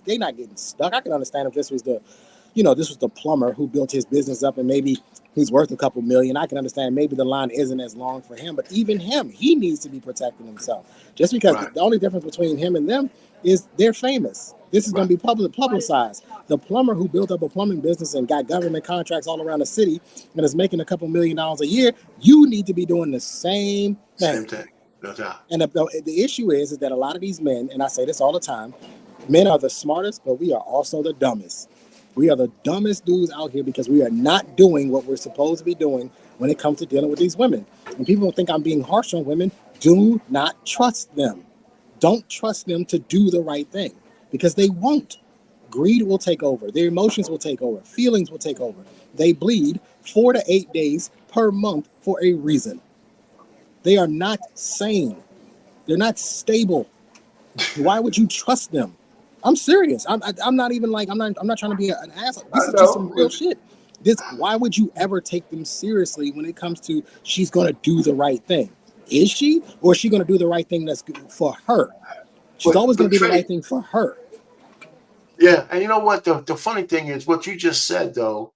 they're not getting stuck. I can understand if this was the plumber who built his business up and maybe he's worth a couple million. I can understand maybe the line isn't as long for him, but even him, he needs to be protecting himself. Just because the only difference between him and them is they're famous. This is going to be publicized. The plumber who built up a plumbing business and got government contracts all around the city and is making a couple $1 million a year, you need to be doing the same thing. No doubt. And the issue is that a lot of these men, and I say this all the time, men are the smartest, but we are also the dumbest. We are the dumbest dudes out here because we are not doing what we're supposed to be doing when it comes to dealing with these women. And people think I'm being harsh on women. Do not trust them. Don't trust them to do the right thing because they won't. Greed will take over. Their emotions will take over. Feelings will take over. They bleed 4 to 8 days per month for a reason. They are not sane. They're not stable. Why would you trust them? I'm serious. I'm not even like I'm not trying to be an asshole. This is just some real shit. Why would you ever take them seriously when it comes to she's gonna do the right thing? Is she, or is she gonna do the right thing that's good for her? She's always gonna do the right thing for her. Yeah, and you know what? The funny thing is what you just said though.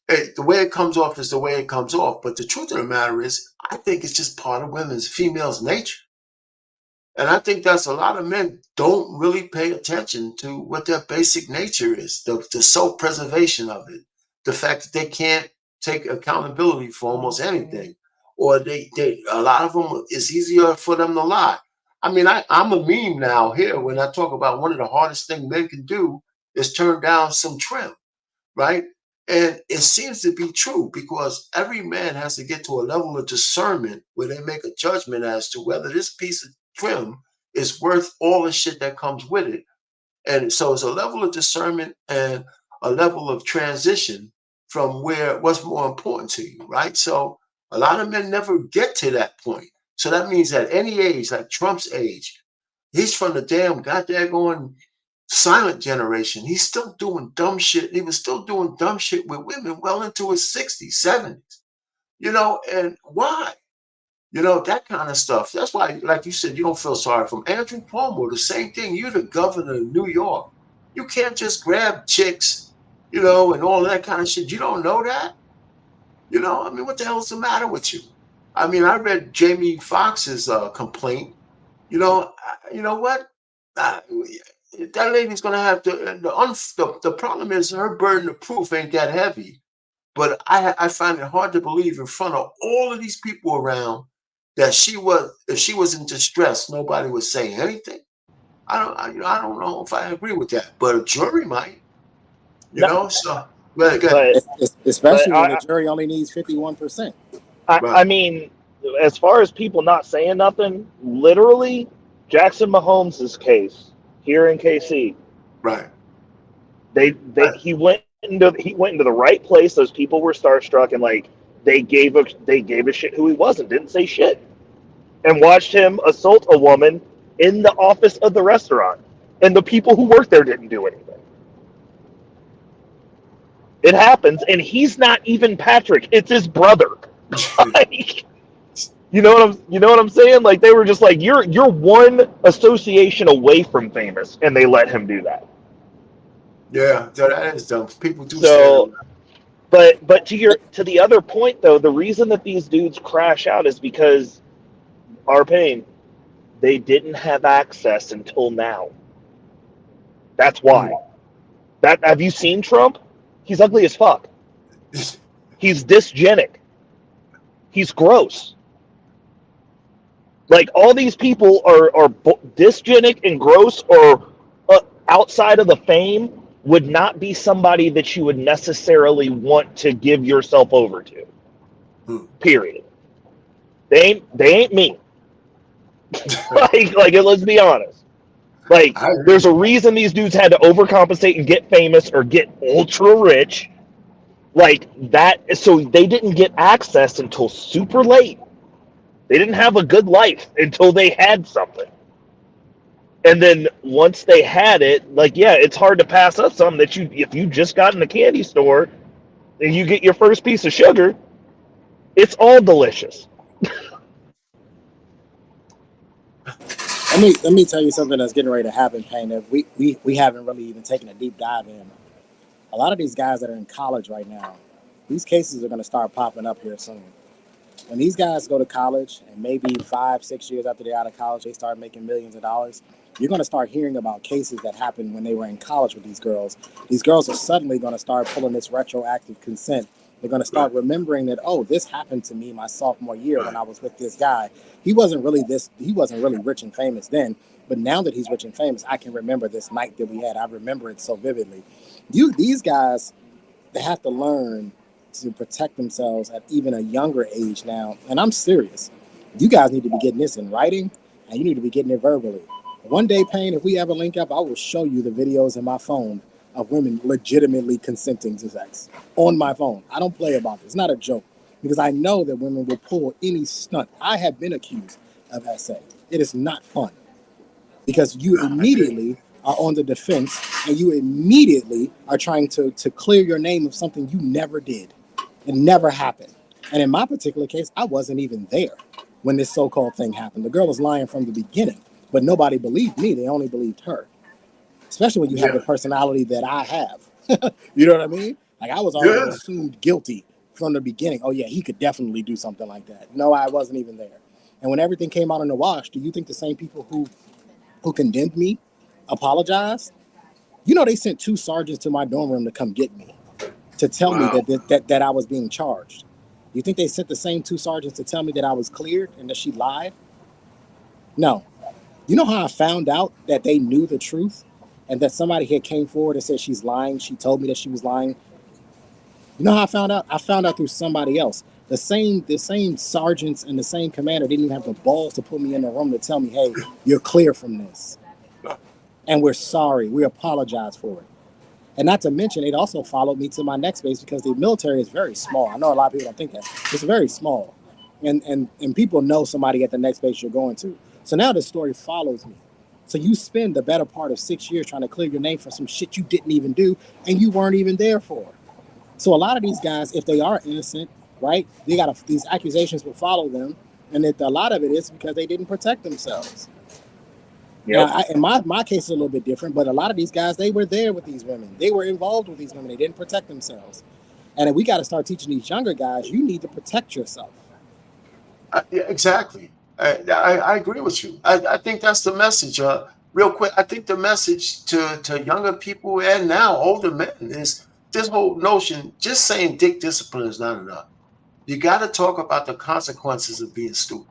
The way it comes off is the way it comes off. But the truth of the matter is, I think it's just part of females' nature. And I think that's a lot of men don't really pay attention to what their basic nature is, the self-preservation of it, the fact that they can't take accountability for almost anything, or a lot of them, it's easier for them to lie. I mean, I'm a meme now here when I talk about one of the hardest things men can do is turn down some trim, right? And it seems to be true because every man has to get to a level of discernment where they make a judgment as to whether this piece of trim is worth all the shit that comes with it. And so it's a level of discernment and a level of transition from what's more important to you, right? So a lot of men never get to that point. So that means at any age, like Trump's age, he's from the damn goddamn silent generation. He's still doing dumb shit. He was still doing dumb shit with women well into his 60s, 70s, and why? That kind of stuff. That's why, like you said, you don't feel sorry for him. Andrew Cuomo, the same thing. You're the governor of New York. You can't just grab chicks, and all that kind of shit. You don't know that? I mean, what the hell is the matter with you? I mean, I read Jamie Foxx's complaint. You know what? That lady's going to have to, the problem is her burden of proof ain't that heavy. But I find it hard to believe in front of all of these people around that if she was in distress, nobody would say anything. I don't know if I agree with that, but a jury might, so. Especially when the jury only needs 51%. I mean, as far as people not saying nothing, literally, Jackson Mahomes' case here in KC, right? He went into the right place. Those people were starstruck and like they gave a shit who he was and didn't say shit, and watched him assault a woman in the office of the restaurant, and the people who worked there didn't do anything. It happens, and he's not even Patrick. It's his brother. Like, you know what I'm saying? Like they were just like, you're one association away from famous, and they let him do that. Yeah, that is dumb. People do so. But to the other point though, the reason that these dudes crash out is because our pain, they didn't have access until now. That's why. Have you seen Trump? He's ugly as fuck. He's dysgenic. He's gross. Like, all these people are dysgenic and gross, or outside of the fame, would not be somebody that you would necessarily want to give yourself over to. Period. They ain't me. like let's be honest. Like, there's a reason these dudes had to overcompensate and get famous or get ultra rich. Like that, so they didn't get access until super late. They didn't have a good life until they had something. And then once they had it, like, yeah, it's hard to pass up something that if you just got in the candy store and you get your first piece of sugar, it's all delicious. Let me tell you something that's getting ready to happen, Payne, that we haven't really even taken a deep dive in. A lot of these guys that are in college right now, these cases are going to start popping up here soon. When these guys go to college, and maybe 5-6 years after they're out of college, they start making millions of dollars, you're going to start hearing about cases that happened when they were in college with these girls. These girls are suddenly going to start pulling this retroactive consent. They're going to start remembering that, oh, this happened to me my sophomore year when I was with this guy. He wasn't really rich and famous then, but now that he's rich and famous, I can remember this night that we had. I remember it so vividly. These guys, they have to learn to protect themselves at even a younger age now. And I'm serious. You guys need to be getting this in writing, and you need to be getting it verbally. One day, Payne, if we ever link up, I will show you the videos in my phone of women legitimately consenting to sex on my phone. I don't play about it. It's not a joke, because I know that women will pull any stunt. I have been accused of SA. It is not fun, because you immediately are on the defense, and you immediately are trying to clear your name of something you never did. It never happened. And in my particular case, I wasn't even there when this so-called thing happened. The girl was lying from the beginning, but nobody believed me. They only believed her. Especially when you have the personality that I have. You know what I mean? Like, I was already assumed guilty from the beginning. Oh yeah, he could definitely do something like that. No, I wasn't even there. And when everything came out in the wash, do you think the same people who condemned me apologized? You know, they sent 2 sergeants to my dorm room to come get me, to tell me that I was being charged. You think they sent the same 2 sergeants to tell me that I was cleared and that she lied? No. You know how I found out that they knew the truth and that somebody had came forward and said she's lying? She told me that she was lying. You know how I found out? I found out through somebody else. The same sergeants and the same commander didn't even have the balls to put me in the room to tell me, hey, you're clear from this. And we're sorry. We apologize for it. And not to mention, it also followed me to my next base, because the military is very small. I know a lot of people don't think that. It's very small. And people know somebody at the next base you're going to. So now this story follows me. So you spend the better part of 6 years trying to clear your name for some shit you didn't even do and you weren't even there for. So a lot of these guys, if they are innocent, right, these accusations will follow them. And a lot of it is because they didn't protect themselves. Yep. Now, in my case, it's a little bit different, but a lot of these guys, they were there with these women. They were involved with these women. They didn't protect themselves. And we got to start teaching these younger guys, you need to protect yourself. Yeah, exactly. I agree with you. I think that's the message. Real quick, I think the message to younger people and now older men is this whole notion, just saying dick discipline is not enough. You got to talk about the consequences of being stupid.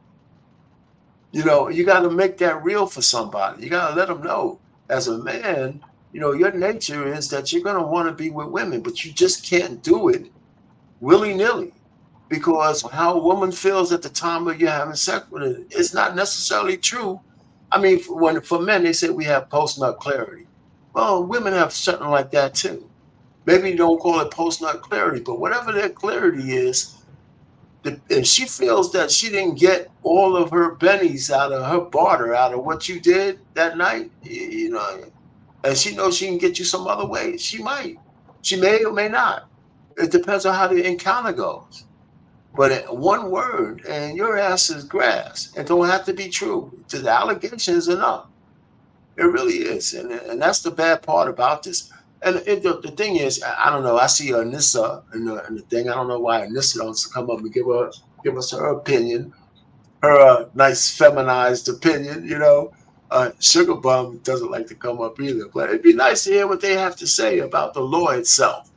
You know, you got to make that real for somebody. You got to let them know, as a man, you know, your nature is that you're going to want to be with women, but you just can't do it willy-nilly, because how a woman feels at the time of you having sex with her is not necessarily true. I mean, for men, they say we have post-nut clarity. Well, women have something like that too. Maybe you don't call it post-nut clarity, but whatever their clarity is, if she feels that she didn't get all of her bennies out of her barter, out of what you did that night, you know, and she knows she can get you some other way, she might. She may or may not. It depends on how the encounter goes. But one word and your ass is grass. It don't have to be true. The allegation is enough. It really is. And that's the bad part about this. And the thing is, I don't know. I see Anissa in the thing. I don't know why Anissa don't come up and give us her opinion, her nice feminized opinion. You know, Sugar Bum doesn't like to come up either. But it'd be nice to hear what they have to say about the law itself.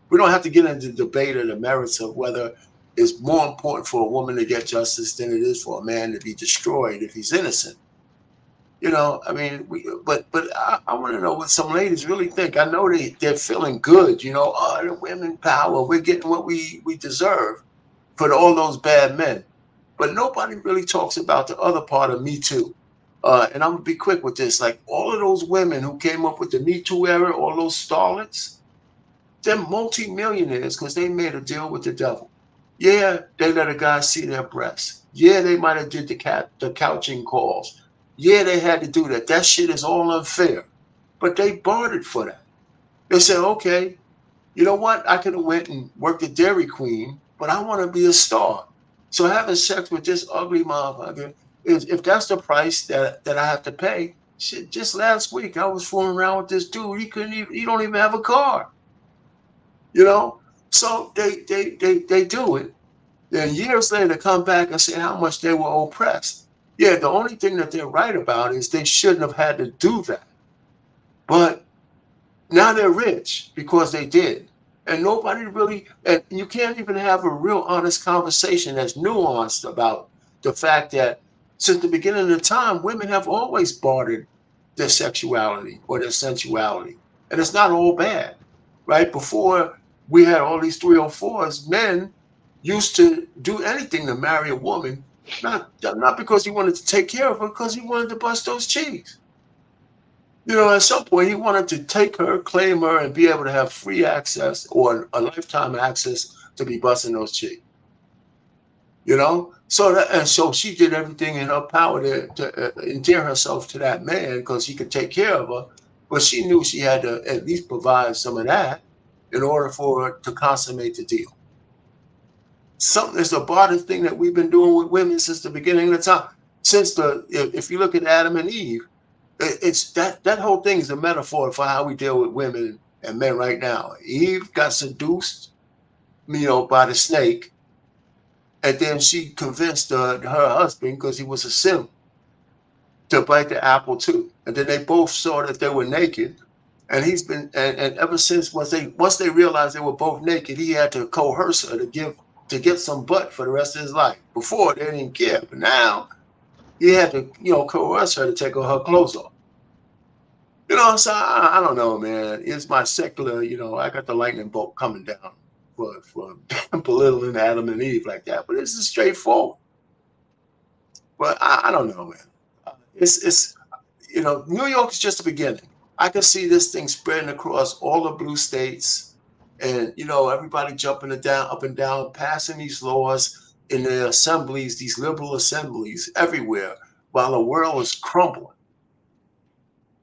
We don't have to get into the debate or the merits of whether it's more important for a woman to get justice than it is for a man to be destroyed if he's innocent. You know, I mean, but I want to know what some ladies really think. I know they're feeling good, you know, oh, the women power, we're getting what we deserve for all those bad men. But nobody really talks about the other part of Me Too. And I'm gonna be quick with this. Like all of those women who came up with the Me Too era, all those starlets, they're multi-millionaires because they made a deal with the devil. Yeah, they let a guy see their breasts. Yeah, they might have did the couching calls. Yeah, they had to do that. That shit is all unfair. But they bartered for that. They said, okay, you know what? I could have went and worked at Dairy Queen, but I want to be a star. So having sex with this ugly motherfucker, if that's the price that I have to pay, shit, just last week I was fooling around with this dude. He don't even have a car. You know? So they do it. Then years later come back and say how much they were oppressed. Yeah, the only thing that they're right about is they shouldn't have had to do that. But now they're rich because they did. And nobody really, and you can't even have a real honest conversation that's nuanced about the fact that since the beginning of time, women have always bartered their sexuality or their sensuality. And it's not all bad, right? Before we had all these 304s, men used to do anything to marry a woman, not because he wanted to take care of her, because he wanted to bust those cheeks. You know, at some point he wanted to take her, claim her, and be able to have free access or a lifetime access to be busting those cheeks. You know, so she did everything in her power to endear herself to that man because he could take care of her, but she knew she had to at least provide some of that in order for her to consummate the deal. Something is a barter thing that we've been doing with women since the beginning of time. If you look at Adam and Eve, it's that whole thing is a metaphor for how we deal with women and men right now. Eve got seduced, you know, by the snake, and then she convinced her husband, because he was a simp, to bite the apple too. And then they both saw that they were naked, and and ever since once they realized they were both naked, he had to coerce her to get some butt for the rest of his life. Before they didn't care, but now he had to, you know, coerce her to take her clothes off. You know, so I don't know, man. It's my secular, you know, I got the lightning bolt coming down for belittling Adam and Eve like that. But this is straightforward. But I don't know, man. It's you know, New York is just the beginning. I can see this thing spreading across all the blue states, and you know, everybody jumping up and down, passing these laws in the assemblies, these liberal assemblies everywhere, while the world is crumbling.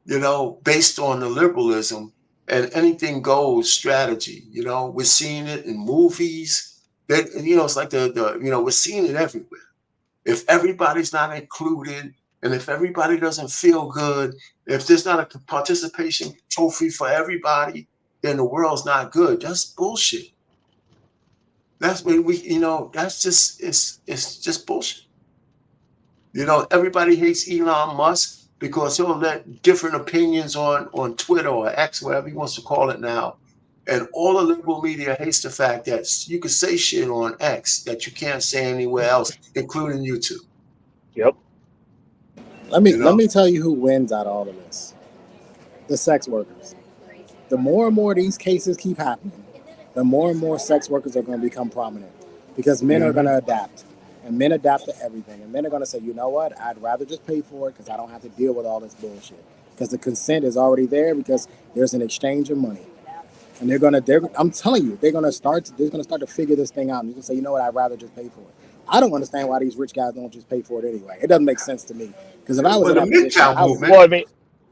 You know, based on the liberalism and anything goes strategy. You know, we're seeing it in movies. That, you know, it's like you know, we're seeing it everywhere. If everybody's not included, and if everybody doesn't feel good, if there's not a participation trophy for everybody, then the world's not good. That's bullshit. That's what you know, that's just, it's just bullshit. You know, everybody hates Elon Musk because he'll let different opinions on Twitter or X, whatever he wants to call it now. And all the liberal media hates the fact that you can say shit on X that you can't say anywhere else, including YouTube. Yep. Let me tell you who wins out of all of this. The sex workers. The more and more these cases keep happening, the more and more sex workers are going to become prominent because men are going to adapt. And men adapt to everything. And men are going to say, you know what? I'd rather just pay for it because I don't have to deal with all this bullshit. Because the consent is already there because there's an exchange of money. And I'm telling you, they're going to start to figure this thing out. And you can say, you know what? I'd rather just pay for it. I don't understand why these rich guys don't just pay for it anyway. It doesn't make sense to me. Because if I was in that position,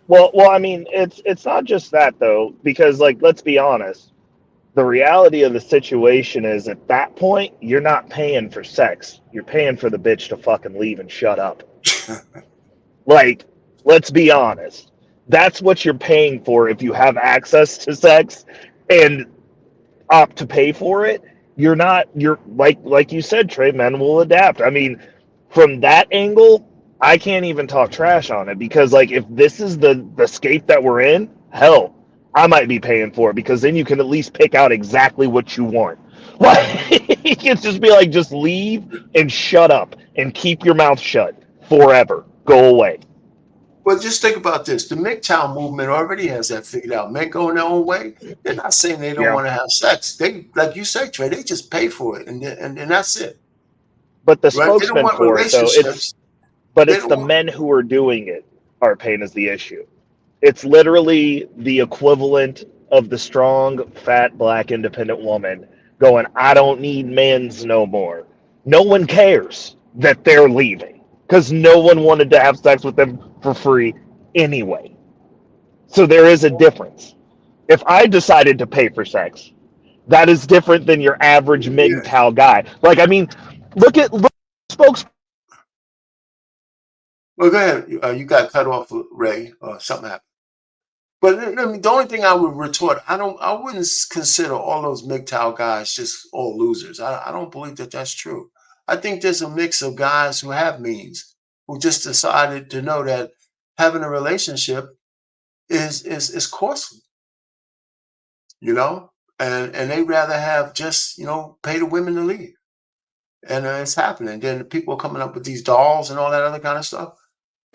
well, I mean, it's not just that though, because like, let's be honest. The reality of the situation is at that point, you're not paying for sex. You're paying for the bitch to fucking leave and shut up. Like, let's be honest. That's what you're paying for if you have access to sex and opt to pay for it. You're like you said, Trey, men will adapt. I mean, from that angle, I can't even talk trash on it because like if this is the scape that we're in, hell, I might be paying for it because then you can at least pick out exactly what you want. Like, you can just be like, just leave and shut up and keep your mouth shut forever. Go away. Well, just think about this. The MGTOW movement already has that figured out. Men going their own way. They're not saying they don't Yeah. want to have sex. They, like you say, Trey, they just pay for it, and that's it. But the Right? They don't spokesman want for it, though, relationships. They it's don't the want. men who are doing it are paying as the issue. It's literally the equivalent of the strong, fat, black, independent woman going, I don't need men's no more. No one cares that they're leaving because no one wanted to have sex with them for free anyway. So there is a difference. If I decided to pay for sex, that is different than your average Yeah. MGTOW guy. Like, I mean, look spokes. Well, go ahead. You got cut off, Ray, or something happened. But I mean, the only thing I would retort, I wouldn't consider all those MGTOW guys just all losers. I don't believe that that's true. I think there's a mix of guys who have means, who just decided to know that having a relationship is costly, you know, and they rather have just pay the women to leave, and it's happening. Then people are coming up with these dolls and all that other kind of stuff.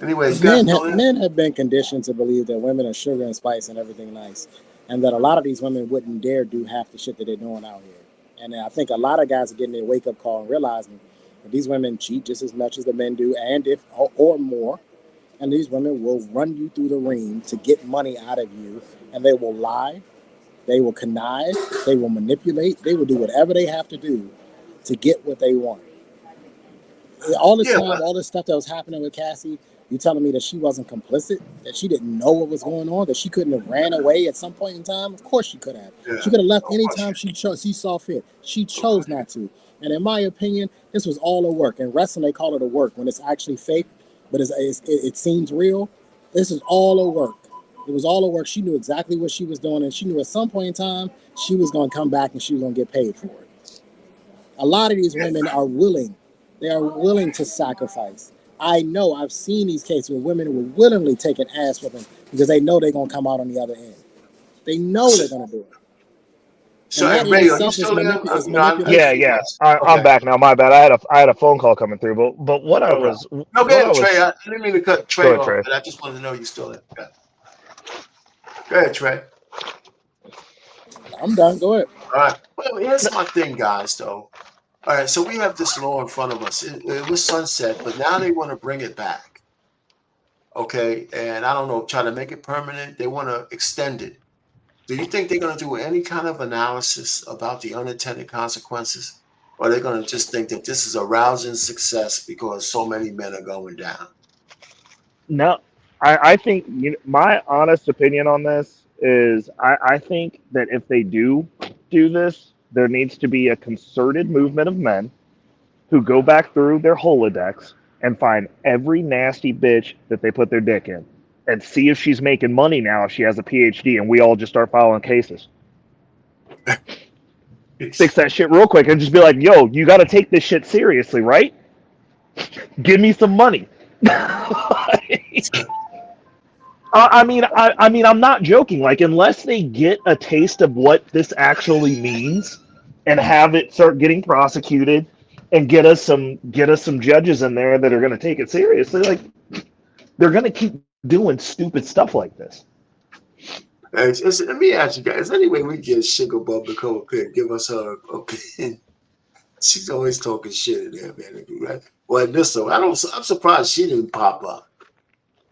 Anyway, you got fill in. Men have been conditioned to believe that women are sugar and spice and everything nice, and that a lot of these women wouldn't dare do half the shit that they're doing out here. And I think a lot of guys are getting their wake up call and realizing that these women cheat just as much as the men do, and if or more. And these women will run you through the ring to get money out of you, and they will lie, they will connive, they will manipulate, they will do whatever they have to do to get what they want. All this Yeah, time, all this stuff that was happening with Cassie, you telling me that she wasn't complicit, that she didn't know what was going on, that she couldn't have ran away at some point in time? Of course she could have. yeah. She could have left Of course. anytime she saw fit. She chose not to. And in my opinion, this was all a work. In wrestling, they call it a work when it's actually fake, but it seems real. This is all a work. It was all a work. She knew exactly what she was doing, and she knew at some point in time she was going to come back and she was going to get paid for it. A lot of these women are willing. They are willing to sacrifice. I know I've seen these cases where women will willingly take an ass whipping because they know they're going to come out on the other end. They know they're going to do it. So, And that Ray, in are you itself is still there? manipulation. Yeah. Okay. I'm back now. My bad. I had a phone call coming through, but what I Okay. was No, go what I ahead, Trey. was I didn't mean to cut go Trey ahead, off, Trey. but I just wanted to know you're still there. Okay. Go ahead, Trey. I'm done. Go ahead. All right. Well, here's my thing, guys, though. All right, so we have this law in front of us. It was sunset, but now they want to bring it back. Okay, and I don't know, try to make it permanent. They want to extend it. Do you think they're going to do any kind of analysis about the unintended consequences? Or are they going to just think that this is a rousing success because so many men are going down? No, I think my honest opinion on this is I think that if they do this, there needs to be a concerted movement of men who go back through their Rolodex and find every nasty bitch that they put their dick in and see if she's making money now if she has a PhD, and we all just start filing cases. Fix that shit real quick and just be like, yo, you got to take this shit seriously, right? Give me some money. I mean, I'm not joking. Like, unless they get a taste of what this actually means and have it start getting prosecuted and get us some judges in there that are going to take it seriously, like, they're going to keep doing stupid stuff like this. Let me ask you guys, anyway, we get Sugar Bub to come up here and give us her opinion. She's always talking shit in there, man. Right? Well, this one, I'm surprised she didn't pop up.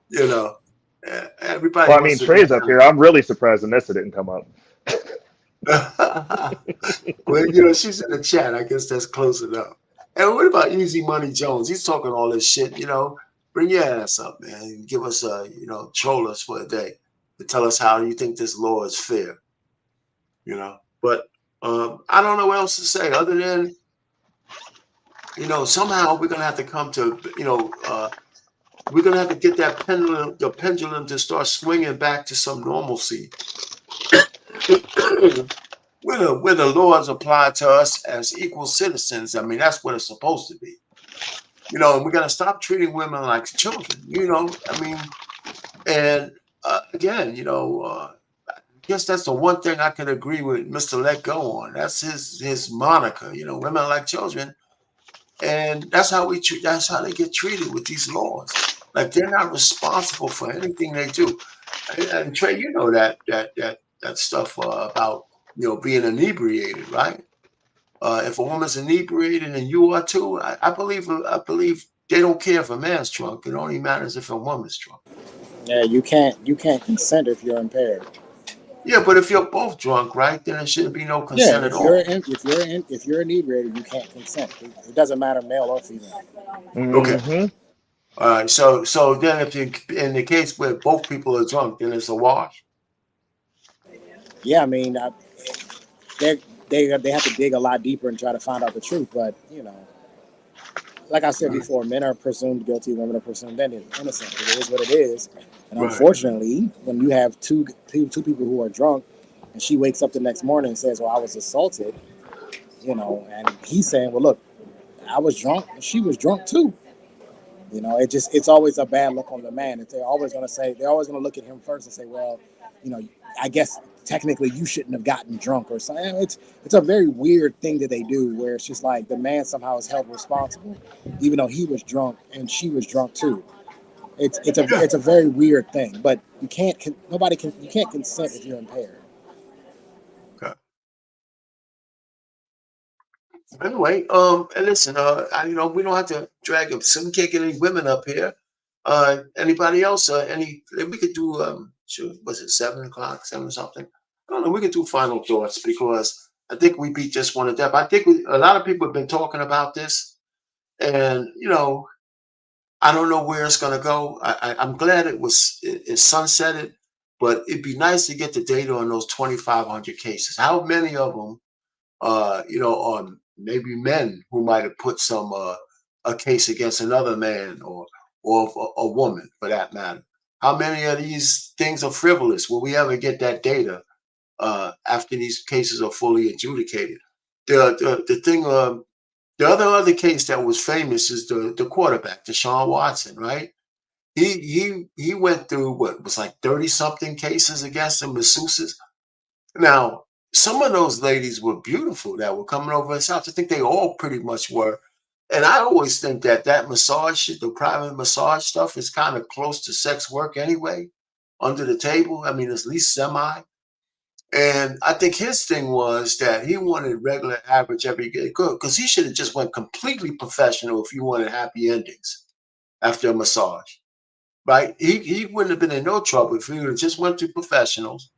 You know, everybody. Well, I mean, Trey's up here. I'm really surprised Anissa didn't come up. Well, you know, she's in the chat. I guess that's close enough. And what about Easy Money Jones? He's talking all this shit. You know, bring your ass up, man, and give us troll us for a day to tell us how you think this law is fair. You know, but I don't know what else to say other than, somehow we're gonna have to come to, we're gonna have to get that the pendulum to start swinging back to some normalcy. Where the laws apply to us as equal citizens. I mean, that's what it's supposed to be. And we got to stop treating women like children. I mean, and again, guess that's the one thing I could agree with Mr. Let Go on. That's his moniker. You know, women are like children, and that's how we treat. That's how they get treated with these laws. Like they're not responsible for anything they do. And Trey, you know that stuff about being inebriated, right? If a woman's inebriated and you are too, I believe they don't care if a man's drunk. It only matters if a woman's drunk. Yeah, you can't consent if you're impaired. Yeah, but if you're both drunk, right, then there shouldn't be no consent at all. If you're inebriated, you can't consent. It doesn't matter male or female. Okay. All right. So then, if you in the case where both people are drunk, then it's a wash. Yeah, I mean, they have to dig a lot deeper and try to find out the truth. But like I said before, men are presumed guilty, women are presumed innocent. It is what it is. And unfortunately, when you have two people who are drunk, and she wakes up the next morning and says, "Well, I was assaulted," and he's saying, "Well, look, I was drunk, and she was drunk too." It's always a bad look on the man. They're always going to look at him first and say, "Well, I guess technically you shouldn't have gotten drunk," or something. It's a very weird thing that they do, where it's just like the man somehow is held responsible, even though he was drunk and she was drunk too. It's a very weird thing, but you can't consent if you're impaired. Okay. Anyway, and listen, we don't have to drag them. So we can't get any women up here. Anybody else? We could do was it 7 o'clock, 7 something? I don't know. We could do final thoughts because I think we beat this one to death. I think a lot of people have been talking about this, and I don't know where it's going to go. I'm glad it sunsetted, but it'd be nice to get the data on those 2,500 cases. How many of them, are maybe men who might have put a case against another man or a woman for that matter? How many of these things are frivolous? Will we ever get that data after these cases are fully adjudicated? The thing. The other case that was famous is the quarterback, Deshaun Watson, right? He went through what was like 30-something cases against him, masseuses. Now, some of those ladies were beautiful that were coming over his house. I think they all pretty much were. And I always think that massage, the private massage stuff, is kind of close to sex work anyway, under the table. I mean, at least semi. And I think his thing was that he wanted regular, average, everyday good, because he should have just went completely professional if he wanted happy endings after a massage, right? He wouldn't have been in no trouble if he would have just went to professionals.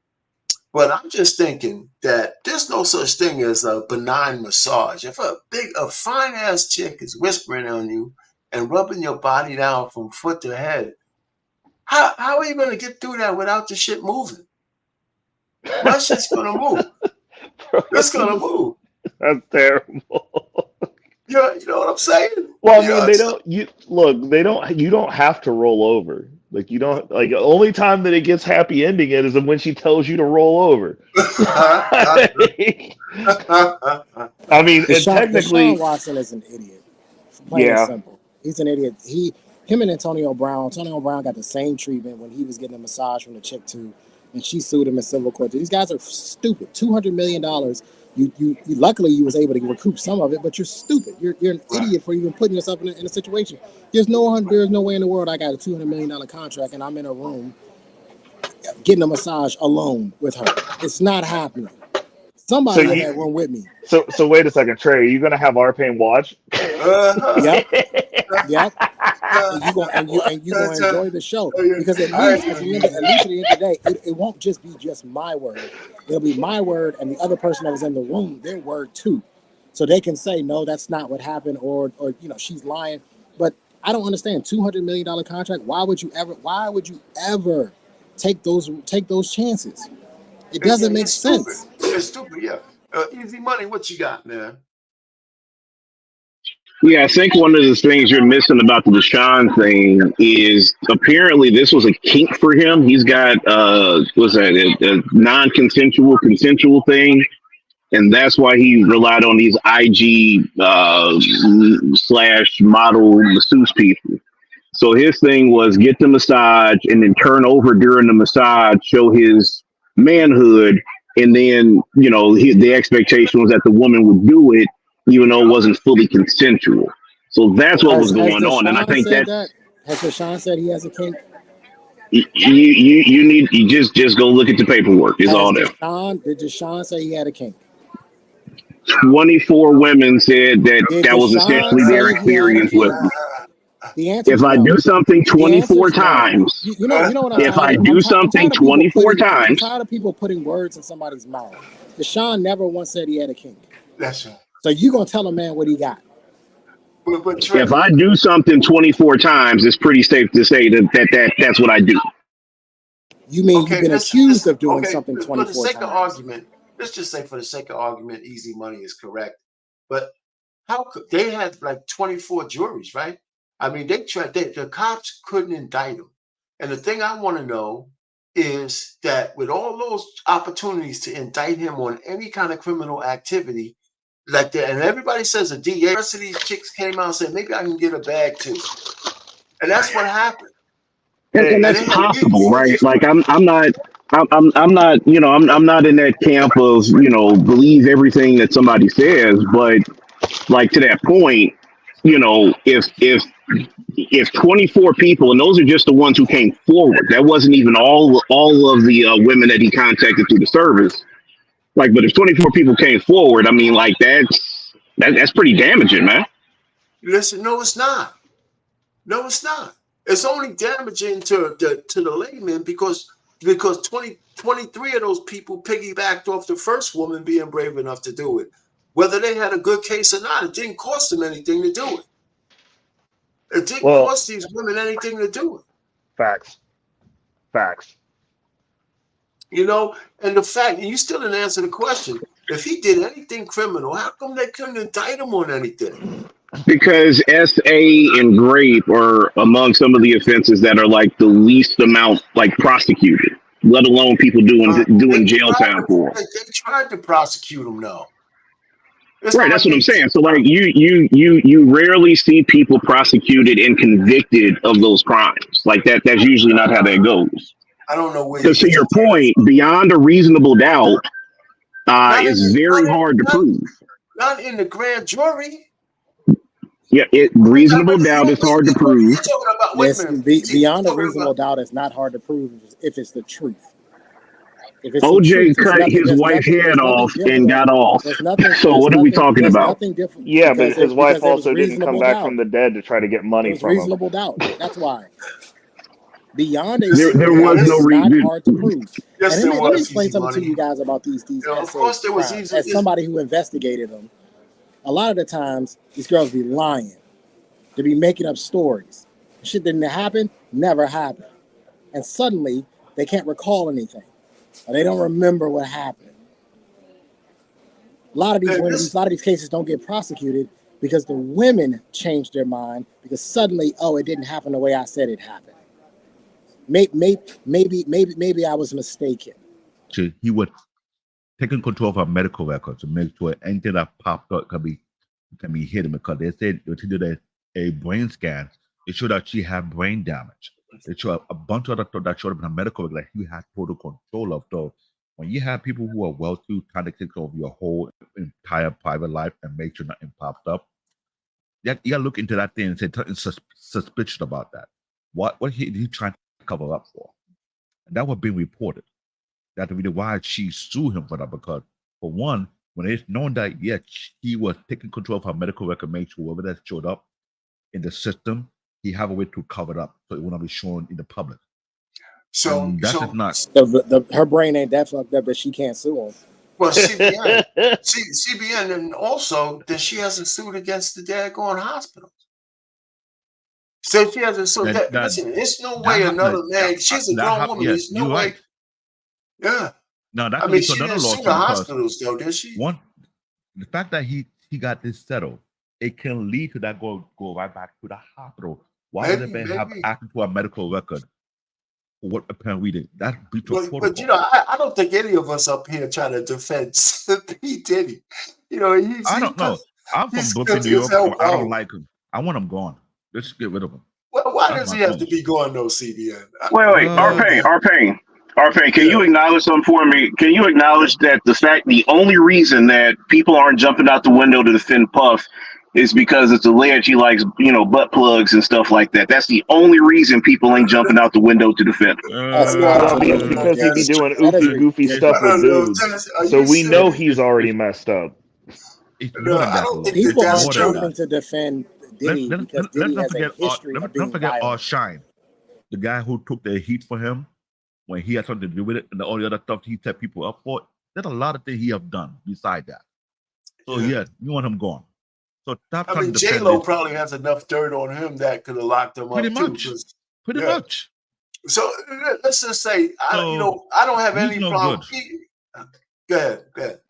But I'm just thinking that there's no such thing as a benign massage. If a fine ass chick is whispering on you and rubbing your body down from foot to head, how are you going to get through that without the shit moving? My shit's gonna move. It's gonna move. That's terrible. You know what I'm saying? Well, I mean, you don't have to roll over. Like, you don't, like, the only time that it gets happy ending is when she tells you to roll over. I mean, technically, Deshaun Watson is an idiot. Plain and simple. He's an idiot. Him and Antonio Brown got the same treatment when he was getting a massage from the chick too. And she sued him in civil court. These guys are stupid. $200 million. You luckily you was able to recoup some of it, but you're stupid. You're an idiot for even putting yourself in a situation. There's no way in the world I got a $200 million contract and I'm in a room getting a massage alone with her. It's not happening. Somebody in that room with me. So wait a second, Trey. Are you gonna have R-Pain watch? Yep. And you gonna enjoy the show, because at least at the end of the day, it won't just be just my word. It'll be my word and the other person that was in the room, their word too. So they can say, no, that's not what happened, or she's lying. But I don't understand. $200 million contract. Why would you ever take those chances? It doesn't make sense. It's stupid, yeah. Easy money, what you got, man? Yeah, I think one of the things you're missing about the Deshaun thing is apparently this was a kink for him. He's got a non-consensual, consensual thing, and that's why he relied on these IG / model masseuse people. So his thing was get the massage and then turn over during the massage, show his manhood, and then the expectation was that the woman would do it, even though it wasn't fully consensual. So that's what was going on, and I think that has Deshaun said he has a kink? You just go look at the paperwork. It's all there. Did Deshaun say he had a kink? 24 women said that was essentially their experience with me. The answer if I do something 24 times, you know what I'm if I do something 24 times, I'm tired of people putting words in somebody's mouth. Deshaun never once said he had a kink. That's right. So you gonna tell a man what he got? But Trey, if I do something 24 times, it's pretty safe to say that's what I do. You mean you've been accused of doing something 24 times? For the sake of argument, let's just say for the sake of argument, easy money is correct. But how could they had like 24 juries, right? I mean, the cops couldn't indict him. And the thing I want to know is that with all those opportunities to indict him on any kind of criminal activity like that, and everybody says a DA, the rest of these chicks came out and said, maybe I can get a bag too. And that's what happened. And that's possible, right? Like I'm not in that camp of, believe everything that somebody says, but like to that point, if 24 people, and those are just the ones who came forward, that wasn't even all of the women that he contacted through the service. Like, but if 24 people came forward, I mean, like that's pretty damaging, man. Listen, no, it's not. No, it's not. It's only damaging to the layman because 23 of those people piggybacked off the first woman being brave enough to do it. Whether they had a good case or not, it didn't cost them anything to do it. It didn't cost these women anything to do it. Facts. And the fact, you still didn't answer the question. If he did anything criminal, how come they couldn't indict him on anything? Because SA and rape are among some of the offenses that are like the least amount like prosecuted, let alone people doing jail time for. They tried to prosecute him, though. Right, that's what I'm saying. So like you rarely see people prosecuted and convicted of those crimes. Like that's usually not how that goes. I don't know where. Because to your point, beyond a reasonable doubt, is very hard to prove. Not in the grand jury. Yeah, reasonable doubt is hard to prove. Beyond a reasonable doubt, it's not hard to prove if it's the truth. OJ cut his wife's head off and got off. So what are we talking about? Yeah, but his wife also didn't come back from the dead to try to get money from him. Reasonable doubt. That's why. Beyond there was no reason. Not hard to prove. Yes, and let me explain something to you guys about these of course there was crimes. As somebody who investigated them, a lot of the times these girls be lying. They be making up stories. Shit didn't happen, never happened. And suddenly they can't recall anything. Or they don't remember what happened. A lot of these cases don't get prosecuted because the women change their mind because suddenly, it didn't happen the way I said it happened. Maybe I was mistaken. He would taking control of our medical records to make sure anything that popped up can be hidden, because they said to do a brain scan, it showed that she had brain damage. It showed a bunch of other stuff that showed up in her medical record that he had total control of. So when you have people who are wealthy trying to take care of your whole entire private life and make sure nothing popped up, you got to look into that thing and say something suspicious about that. What he trying to cover up for? And that was being reported. That's the reason why she sued him for that, because for one, when it's known that he was taking control of her medical record, make sure whoever that showed up in the system, he have a way to cover it up so it will not be shown in the public. So that's not her brain ain't that fucked up that she can't sue him. Well, CBN, and also that she hasn't sued against the daggone hospitals. So she hasn't sued. Listen, there's no way another man. She's a grown woman. There's no way. Right. Yeah. No, I mean, she didn't sue the hospitals, though, did she? The fact that he got this settled, it can lead to that go right back to the hospital. Why would they have access to a medical record? What apparently we did? That's breach of protocol. But I don't think any of us up here trying to defend P. Diddy. I don't know. I'm from Brooklyn, New York. I don't like him. I want him gone. Let's get rid of him. Well, why does he have to be gone though, CBN? Wait, R-Pain. Arpan, can you Yeah. acknowledge something for me? Can you acknowledge that the only reason that people aren't jumping out the window to defend Puff is because it's alleged he likes, butt plugs and stuff like that. That's the only reason people ain't jumping out the window to defend him. That's Well, absolutely because he'd be ridiculous. doing That is oofy goofy stuff I with ridiculous. don't know, dudes, Dennis, are so you we know serious? he's already messed up. It's No, more than I that, don't Lord. think that It's People that's are more than true. that. jumping to defend Let, Diddy let, because let's Diddy not has a forget history of being violent. Shine, the guy who took the heat for him when he had something to do with it, and all the other stuff he set people up for. There's a lot of things he have done beside that. So Yeah. yeah, you want him gone. So stop I trying mean, to J defend Lo this. probably has enough dirt on him that could have locked him Pretty up too. much. 'Cause, Pretty yeah. much. So let's just say, So I don't have he's any no problem. good. Go ahead. Go ahead.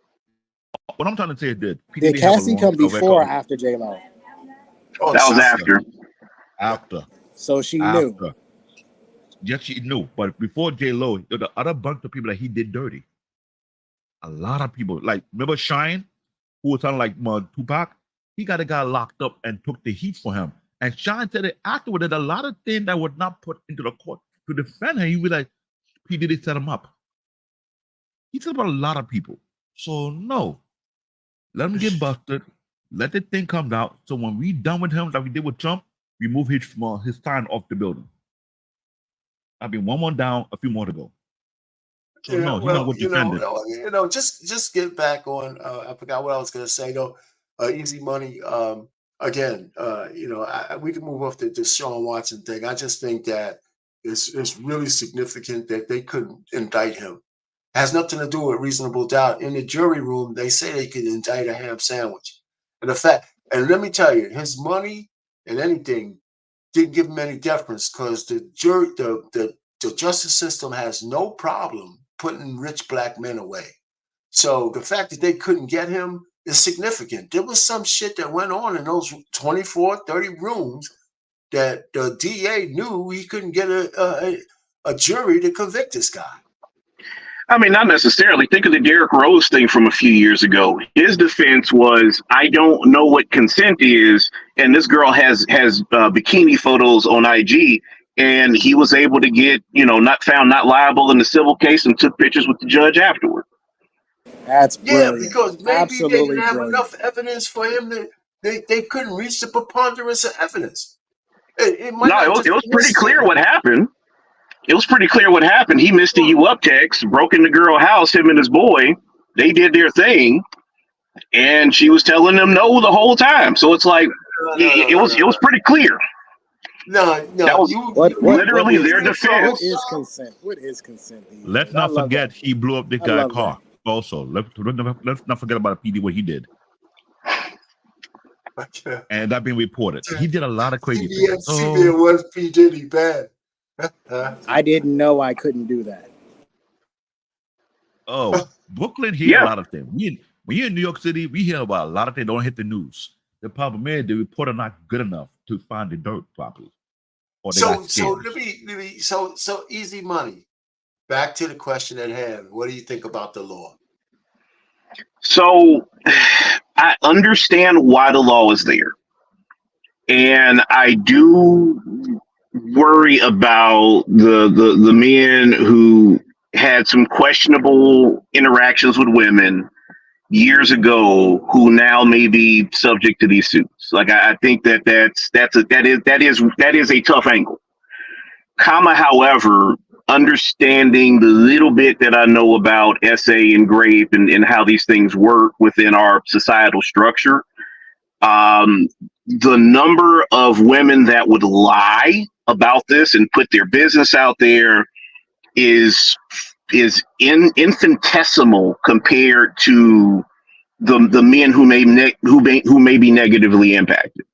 What I'm trying to say is that P. Did Diddy have a Cassie long come before or record after J Lo? Oh, That was she's after. after. So she knew. Yes, she knew. But before J Lo, there were the other bunch of people that he did dirty. A lot of people. Like, remember Shine, who was sounding like Tupac? He got a guy locked up and took the heat for him. And Shine said that afterward, that a lot of things that were not put into the court to defend him, he was like, P. Diddy set him up. He said about a lot of people. So no, let him get busted. Let the thing come out. So when we done with him, like we did with Trump, we move his sign off the building. I've been one more down, a few more to go. So Yeah, no, he well, not what defended. just get back on. I forgot what I was going to say though. Easy Money. Again, we can move off the Deshaun Watson thing. I just think that it's really significant that they couldn't indict him. It has nothing to do with reasonable doubt. In the jury room, they say they could indict a ham sandwich, and let me tell you, his money and anything didn't give him any deference because the justice system has no problem putting rich black men away. So the fact that they couldn't get him is significant. There was some shit that went on in those 24, 30 rooms that the DA knew he couldn't get a jury to convict this guy. I mean, not necessarily. Think of the Derrick Rose thing from a few years ago. His defense was, I don't know what consent is, and this girl has bikini photos on IG, and he was able to get, not found not liable in the civil case and took pictures with the judge afterward. That's Yeah, brilliant. because maybe they Absolutely didn't have brilliant. enough evidence for him that they couldn't reach the preponderance of evidence. It might No, not it just was be pretty his clear statement. what happened. It was pretty clear what happened. He missed the you up text, broke in the girl house, him and his boy. They did their thing, and she was telling them no the whole time. So it's like it was pretty clear. No, That was What literally is their consent? What defense. is consent? What is consent these Let's days? I not love forget that. he blew up this I guy's love car. that. Also, let's not forget about PD what he did, and that being reported. He did a lot of crazy things. CBN was P. Diddy bad. I didn't know I couldn't do that. Oh, Brooklyn hear Yeah. a lot of things. When you're in New York City, we hear about a lot of things don't hit the news. The problem is the reporter not good enough to find the dirt properly. Or they got So scared. so Easy Money. Back to the question at hand. What do you think about the law? So I understand why the law is there. And I do worry about the men who had some questionable interactions with women years ago who now may be subject to these suits. Like I think that is a tough angle. However, understanding the little bit that I know about SA and grape and how these things work within our societal structure, the number of women that would lie about this and put their business out there is infinitesimal compared to the men who may be negatively impacted.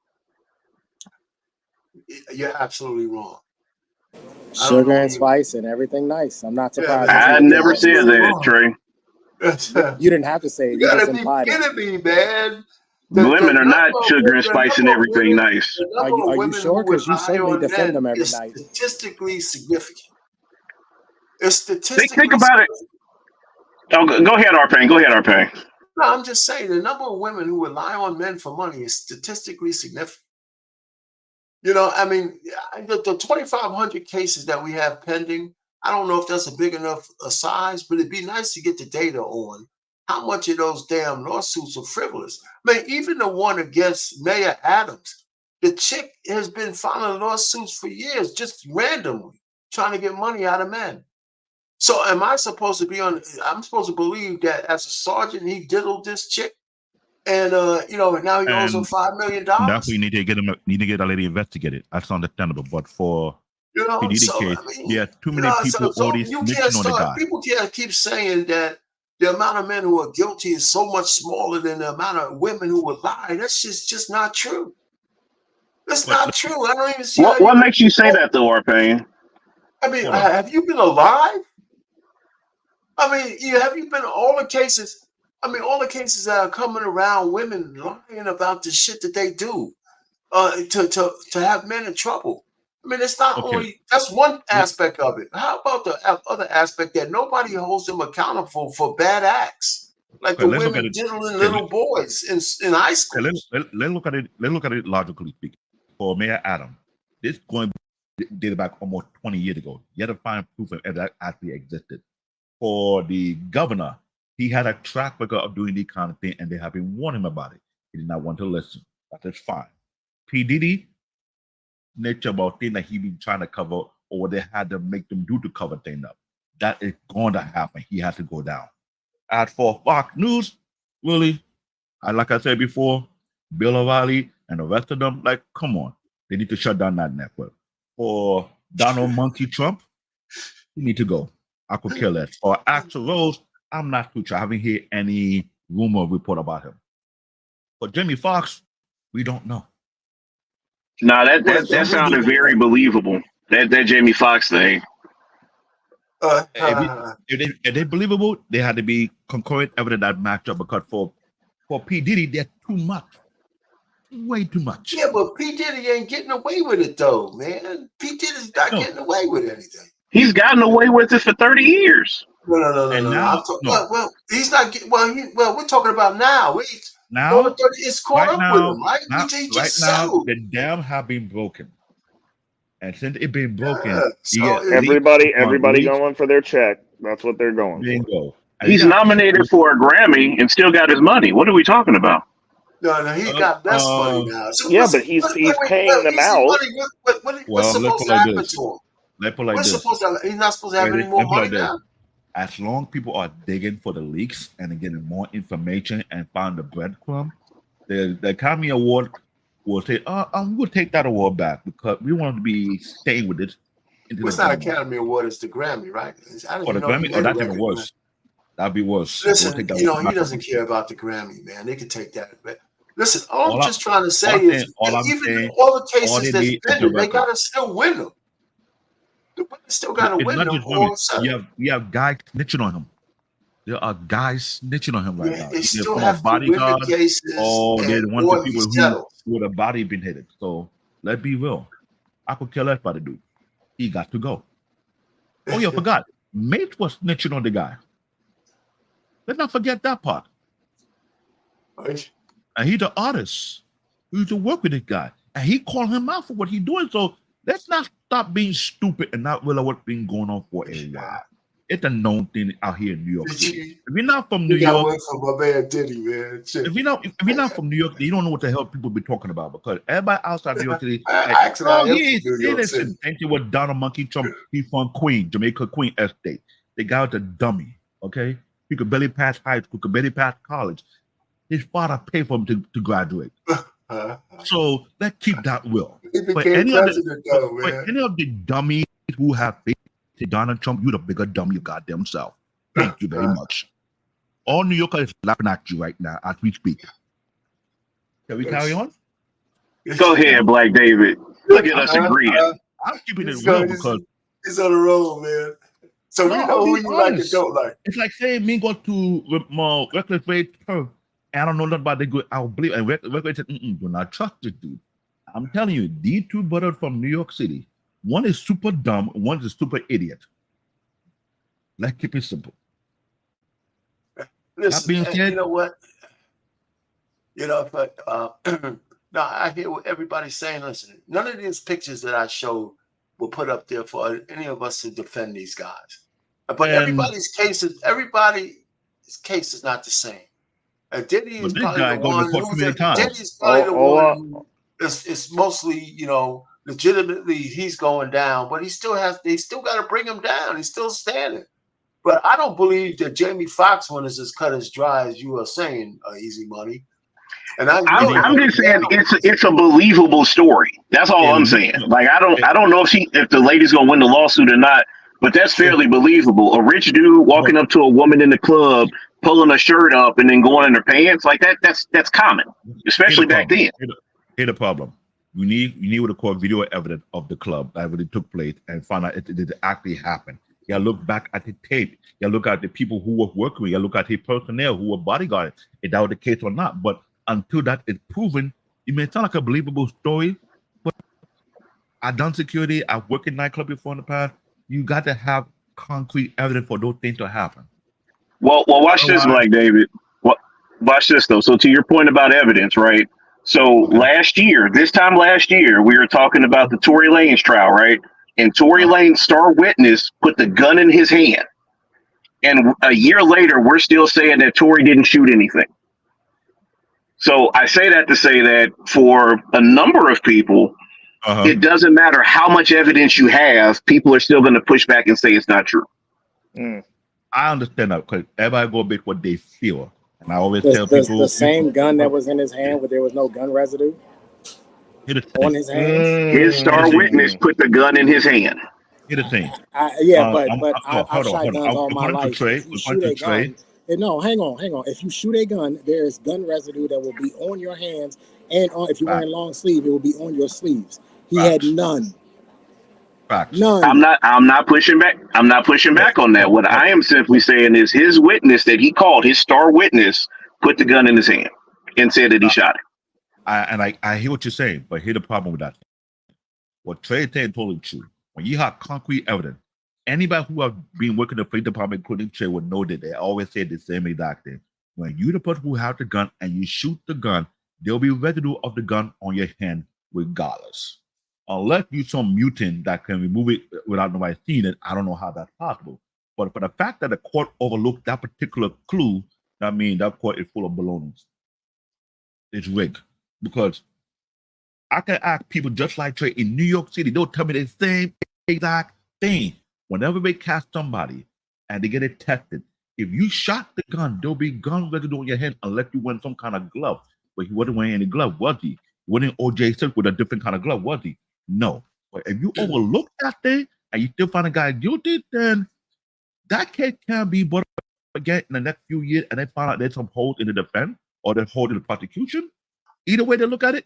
You're absolutely wrong. Sugar and spice and everything nice. I'm not surprised. I never said that, Trey. You didn't have to say it. You You just gotta be implied it. kidding me, man. Women are not sugar and spice and everything nice. Are you sure? Because you certainly defend them every night. Statistically significant. It's statistically Think about it. Oh, go ahead, Arpang. Go ahead, Arpang. No, I'm just saying the number of women who rely on men for money is statistically significant. I mean, the 2,500 cases that we have pending I don't know if that's a big enough size, but it'd be nice to get the data on how much of those damn lawsuits are frivolous. I mean, even the one against Mayor Adams, the chick has been filing lawsuits for years, just randomly trying to get money out of men. So am I supposed to be on? I'm supposed to believe that as a sergeant, he diddled this chick, and now he owes her And $5 million. that's why you need to get a lady investigated. That's understandable. But for PDD So case, I mean, there are too many people already you snitching can't on the guy. People can't keep saying that the amount of men who are guilty is so much smaller than the amount of women who would lie. That's just not true. That's not true. I don't even see what makes you say that though, Arpain? I mean, have you been alive? I mean, have you been all the cases? I mean, all the cases that are coming around, women lying about the shit that they do, to have men in trouble. I mean, it's not only that's one aspect of it. How about the other aspect that nobody holds them accountable for bad acts, like the women diddling little boys in high school. Let's look at it. Let's look at it logically speaking. For Mayor Adams, this going dated back almost 20 years ago. You had to find proof of that actually existed. For the governor, he had a track record of doing this kind of thing, and they have been warning him about it. He did not want to listen. That is fine. P. Diddy, nature about things that he been trying to cover, or they had to make them do to cover things up. That is going to happen. He has to go down. As for Fox News, really, like I said before, Bill O'Reilly and the rest of them, like, come on. They need to shut down that network. For Donald Monkey Trump, he need to go. I could kill that. For Axl Rose, I'm not too sure. I haven't heard any rumor report about him. For Jamie Foxx, we don't know. No, that sounded very believable. That Jamie Foxx thing. If they believable, they had to be concurrent evidence that match up, because for P. Diddy, they're too much. Way too much. Yeah, but P. Diddy ain't getting away with it though, man. P. Diddy's not getting away with anything. He's gotten away with it for 30 years. No. Well, he's not getting. Well, we're talking about now. It's caught up with him, right? The dam have been broken, and since it been broken, everybody going for their check. That's what they're going for. He's nominated for a Grammy and still got his money. What are we talking about? No, he got less money now. So but he's paying them out. What's supposed to happen to him? He's not supposed to have any more money now. As long as people are digging for the leaks and getting more information and find the breadcrumb, the Academy Award will say, we'll take that award back because we want to be staying with this. It's not Academy Award, it's the Grammy, right? The Grammy? Oh, that's even worse. That'd be worse. Listen, he doesn't care about the Grammy, man. They could take that. But listen, all I'm just trying to say is all the cases that's pending, they gotta still win them. The women still gotta win them. You have guys snitching on him. There are guys snitching on him right now. They still have to win the cases. They want the people who the body been hit. So let's be real. I could kill that by the dude. He got to go. Oh, yeah, I forgot. Mate was snitching on the guy. Let's not forget that part. Right. And he's the artist. We used to work with this guy. And he called him out for what he's doing. So let's not stop being stupid and not realize what's been going on for a while. It's a known thing out here in New York City. If you're not from New York, from my man Diddy, man. If you're not from New York, you don't know what the hell people be talking about, because everybody outside New York City, thank you with Donald Monkey Trump. He's from Queen, Jamaica Queen Estate. The guy was a dummy. Okay, he could barely pass high school, could barely pass college. His father paid for him to graduate. So let's keep that real. But any of the dummies who have faith in Donald Trump, you're the bigger dumb you goddamn self. Thank you very much. All New Yorkers is laughing at you right now as we speak. Can we carry on? Go ahead, Black David. Look at us agreeing. I'm keeping it real because he's on the road, man. So we know who you like and don't like. It's like saying me go to my reckless rate turf. I don't know nothing about the good. I believe and reckless said, do not trust this dude. I'm telling you, these two brothers from New York City, one is super dumb, one is a super idiot. Let's keep it simple. Listen, you know what? But no, I hear what everybody's saying. Listen, none of these pictures that I showed will put up there for any of us to defend these guys. But And- everybody's case is not the same. Diddy is But this probably guy the goes to one court too many times. Diddy's probably the Oh, one who it's mostly, you know, legitimately he's going down, but they still got to bring him down. He's still standing. But I don't believe that Jamie Foxx one is as cut as dry as you are saying, Easy Money. And I'm just saying it's a believable story. That's all I'm saying. Like I don't know if the lady's gonna win the lawsuit or not, but that's fairly believable. A rich dude walking up to a woman in the club, pulling her shirt up and then going in her pants, like that's common, especially back then. Here's the problem. You need to call video evidence of the club that really took place and find out it did actually happen. You gotta look back at the tape. You gotta look at the people who were working with. You gotta look at the personnel who were bodyguarding, if that was the case or not. But until that is proven, it may sound like a believable story, but I've done security, I've worked in nightclub before in the past. You got to have concrete evidence for those things to happen. Well, watch this, Black David. Watch this though. So to your point about evidence, right? So this time last year, we were talking about the Tory Lanez trial, right? And Tory Lanez star witness put the gun in his hand. And a year later, we're still saying that Tory didn't shoot anything. So I say that to say that for a number of people, it doesn't matter how much evidence you have, people are still going to push back and say it's not true. I understand that because everybody go bit what they feel. And I always tell people the same gun that was in his hand, where there was no gun residue on his hands. His star witness put the gun in his hand. Here's the thing. I've shot guns all my life. If you shoot a gun, no, hang on. If you shoot a gun, there is gun residue that will be on your hands, and if you're wearing long sleeve, it will be on your sleeves. He had none. None. I'm not pushing back. I'm not pushing back on that. What I am simply saying is his witness that he called, his star witness, put the gun in his hand and said that he shot him. I hear what you're saying, but here's the problem with that. What Trey is saying totally true. When you have concrete evidence, anybody who have been working in the police department, including Trey, would know that they always say the same exact thing. When you the person who have the gun and you shoot the gun, there'll be residue of the gun on your hand regardless. Unless you're some mutant that can remove it without nobody seeing it, I don't know how that's possible. But for the fact that the court overlooked that particular clue, that means that court is full of balloons. It's rigged. Because I can ask people just like Trey in New York City, they'll tell me the same exact thing. Whenever they catch somebody and they get it tested, if you shot the gun, there'll be gun residue on your hand unless you wear some kind of glove. But he wasn't wearing any glove, was he? He wasn't OJ Simpson with a different kind of glove, was he? No. But if you overlook that thing and you still find a guy guilty, then that case can be brought up again in the next few years and they find out there's some holes in the defense or there's holes in the prosecution. Either way they look at it,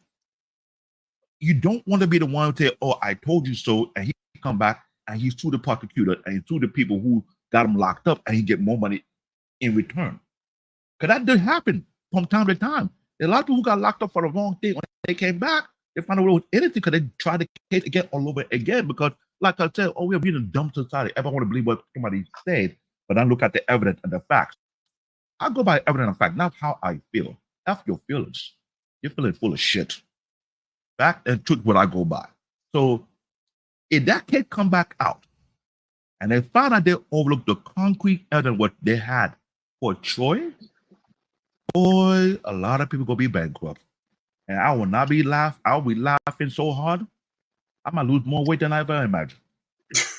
you don't want to be the one who say, "Oh, I told you so," and he come back and he sue the prosecutor and he sue the people who got him locked up and he get more money in return. Because that did happen from time to time. There are a lot of people who got locked up for the wrong thing. When they came back, they found out it was anything because they tried the case again all over again because, like I said, we are being a dumb society. Everyone want to believe what somebody said, but I look at the evidence and the facts. I go by evidence and fact, not how I feel. That's your feelings. You're feeling full of shit. Fact and truth what I go by. So if that case come back out and they found out they overlooked the concrete evidence what they had for Troy, boy, a lot of people gonna be bankrupt. And I will not be I'll be laughing so hard, I might lose more weight than I ever imagined.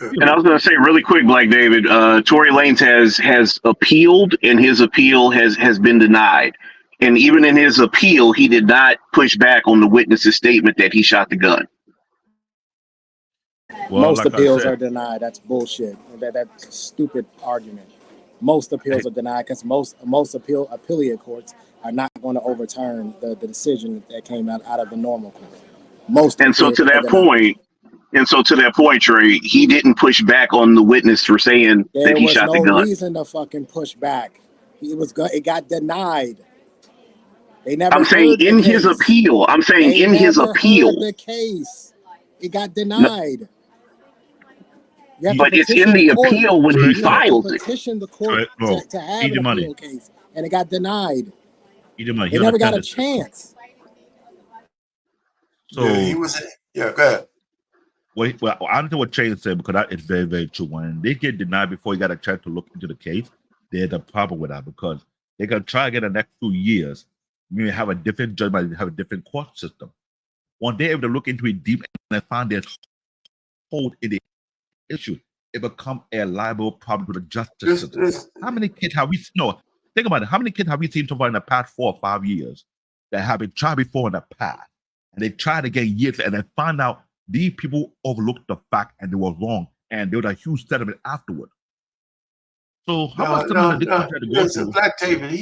And I was going to say really quick, Black David, Tory Lanez has appealed, and his appeal has been denied. And even in his appeal, he did not push back on the witness's statement that he shot the gun. Well, most appeals are denied. That's bullshit. That's a stupid argument. Most appeals are denied because most appellate courts are not going to overturn the decision that came out of the normal court. And so to that point, Trey, he didn't push back on the witness for saying that he shot the gun. There was no reason to fucking push back. It got denied. They never. I'm saying in his appeal. I'm saying in his appeal. The case, it got denied. But it's in the appeal when he files it. Petition the court to have an appeal case, and it got denied. They never got a chance. So he was. Yeah, go ahead. Well, I understand what Shane said because it's very, very true. When they get denied before you got a chance to look into the case, there's a problem with that because they can try again the next 2 years. You may have a different judgment, have a different court system. When they're able to look into it deep and find there's hold in the issue, it becomes a liable problem to the justice system. How many kids have we think about it? How many kids have we seen so far in the past 4 or 5 years that have been tried before in the past? And they tried again years and they find out these people overlooked the fact and they were wrong, and there was a huge settlement afterward. So how much time did they go through? Black David,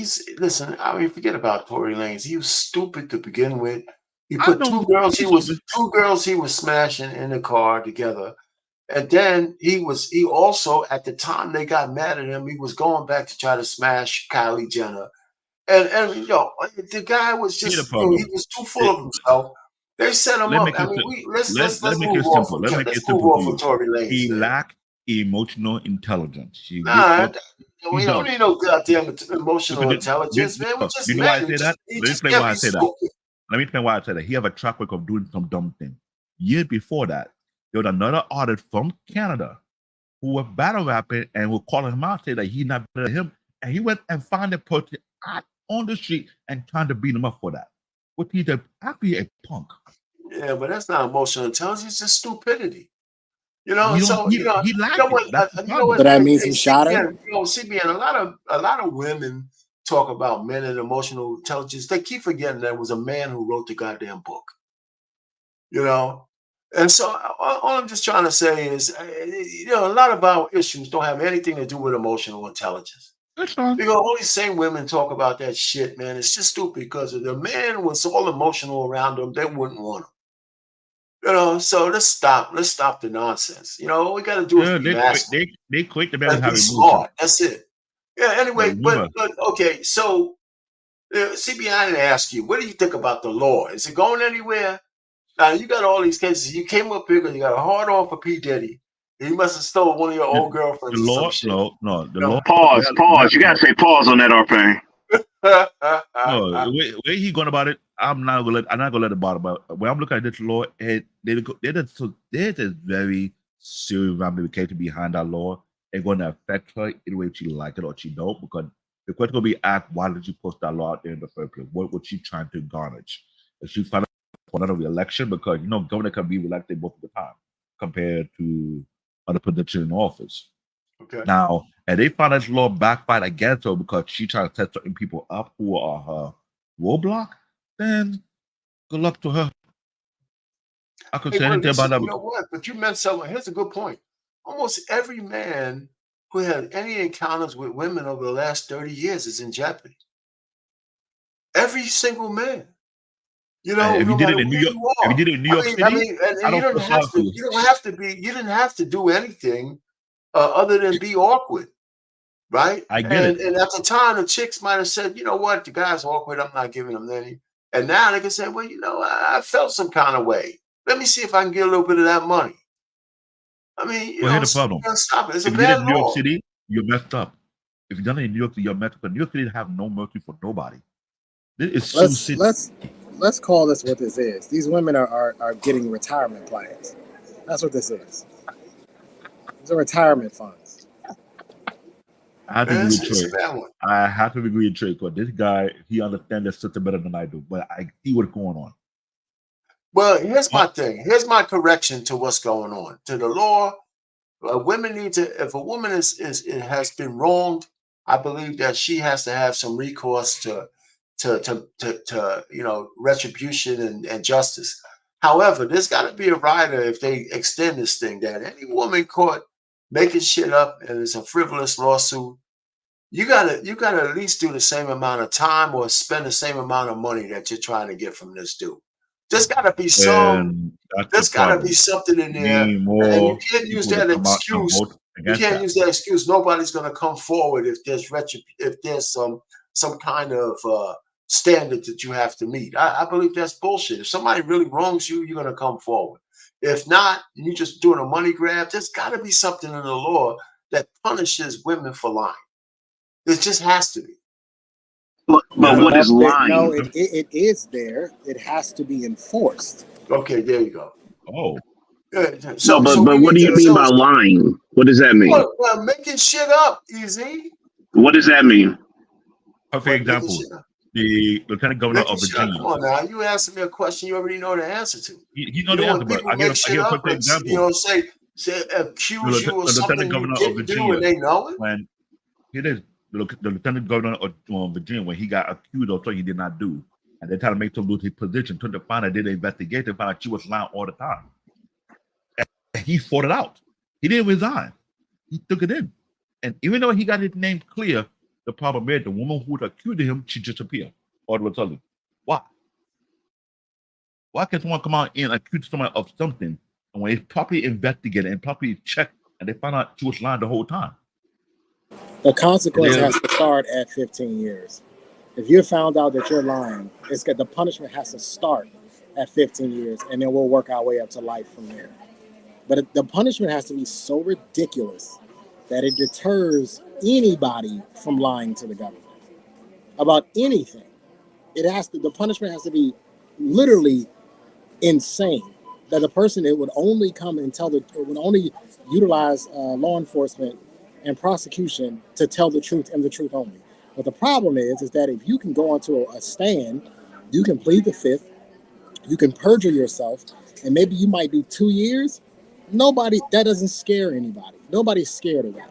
listen. I mean, forget about Tory Lanez. He was stupid to begin with. He put two girls he was smashing in the car together, and then he also at the time they got mad at him. He was going back to try to smash Kylie Jenner, and the guy was just he was too full of himself. They set him up. I mean, let's make it simple. Let's make it simple for Tory Lanez. He lacked emotional intelligence. We don't need no goddamn emotional intelligence, man. We just you know why I say that? Let me explain why I say that. Let me explain why I say that. He have a track record of doing some dumb thing. Years before that, there was another artist from Canada who was battle rapping and was calling him out, saying that he's not better than him, and he went and found a person on the street and trying to beat him up for that. But he's actually a punk. Yeah, but that's not emotional intelligence. It's just stupidity. He lacked it. But that means he shot her. CBN, a lot of women talk about men and emotional intelligence. They keep forgetting that it was a man who wrote the goddamn book. And so all I'm just trying to say is, a lot of our issues don't have anything to do with emotional intelligence. Because all these same women talk about that shit, man. It's just stupid because if the man was all emotional around them, they wouldn't want him. So let's stop the nonsense. All we got to do is be masculine. They quit the man having smart. That's it. Yeah. Anyway, but okay. So, CBI, I didn't ask you. What do you think about the law? Is it going anywhere? Now you got all these cases. You came up here because you got a hard on for P. Diddy. He must have stole one of your old girlfriends. The law, the law. Pause. You gotta say pause on that, R-Pain. No, where he going about it? I'm not gonna let it bother. But when I'm looking at this law, there's a very serious ramification behind that law. It's going to affect her in way she like it or she don't. Because the question will be asked, why did you post that law out there in the first place? What was she trying to garnish? Is she fighting for another re-election? Because governor can be reelected most of the time compared to other positions in office. Okay. Now, and they found this law backfired against her because she tried to set certain people up who are her roadblock, then good luck to her. I could say anything about that. You know what? But you meant something. Here's a good point. Almost every man who had any encounters with women over the last 30 years is in jeopardy. Every single man. If you did it in New York, City, you didn't have to do anything other than be awkward, right? I get it. And at the time, the chicks might have said, you know what, the guy's awkward. I'm not giving him any. And now they can say, well, I felt some kind of way. Let me see if I can get a little bit of that money. I mean, here's the problem. Stop it. It's if a you did bad it in New law. York City, you're messed up. If you're done it in New York City, you're messed up. New York City have no mercy for nobody. Let's call this what this is. These women are getting retirement plans. That's what this is. These are retirement funds. I have to agree with Trey. I have to agree with Trey because this guy, he understands the system better than I do. But I see what's going on. Well, here's my thing. Here's my correction to what's going on. To the law, women need to. If a woman has been wronged, I believe that she has to have some recourse to retribution and justice. However, there's got to be a rider if they extend this thing that any woman caught making shit up and it's a frivolous lawsuit, you gotta at least do the same amount of time or spend the same amount of money that you're trying to get from this dude. There's got to be there's got to be something in there, and you can't use that excuse. You can't use that excuse. Nobody's going to come forward if there's some kind of standard that you have to meet. I believe that's bullshit. If somebody really wrongs you, you're going to come forward. If not, and you're just doing a money grab, there's got to be something in the law that punishes women for lying. There just has to be. But what is lying? No, it is there. It has to be enforced. Okay, there you go. Oh. No, but we what need do you to. mean by lying? What does that mean? Well, making shit up, easy. What does that mean? Perfect example. The Lieutenant Governor of Virginia. Come on now, you asking me a question you already know the answer to. He know the answer, but I give a perfect example. You know, say accuse you of something you didn't do, and they know it. When it is the Lieutenant Governor of Virginia, when he got accused of something he did not do, and they tried to make him lose his position, to find out did an investigation, found out she was lying all the time. And he fought it out. He didn't resign. He took it in. And even though he got his name clear, the problem is the woman who accused him, she disappeared all of a sudden. Why? Why can someone come out and accuse someone of something, and when it's properly investigated and properly checked, and they find out she was lying the whole time? The consequence has to start at 15 years. If you're found out that you're lying, the punishment has to start at 15 years, and then we'll work our way up to life from there. But the punishment has to be so ridiculous that it deters anybody from lying to the government about anything. The punishment has to be literally insane. That the person, it would only come and it would only utilize law enforcement and prosecution to tell the truth and the truth only. But the problem is that if you can go onto a stand, you can plead the fifth, you can perjure yourself, and maybe you might do 2 years. That doesn't scare anybody. Nobody's scared of that.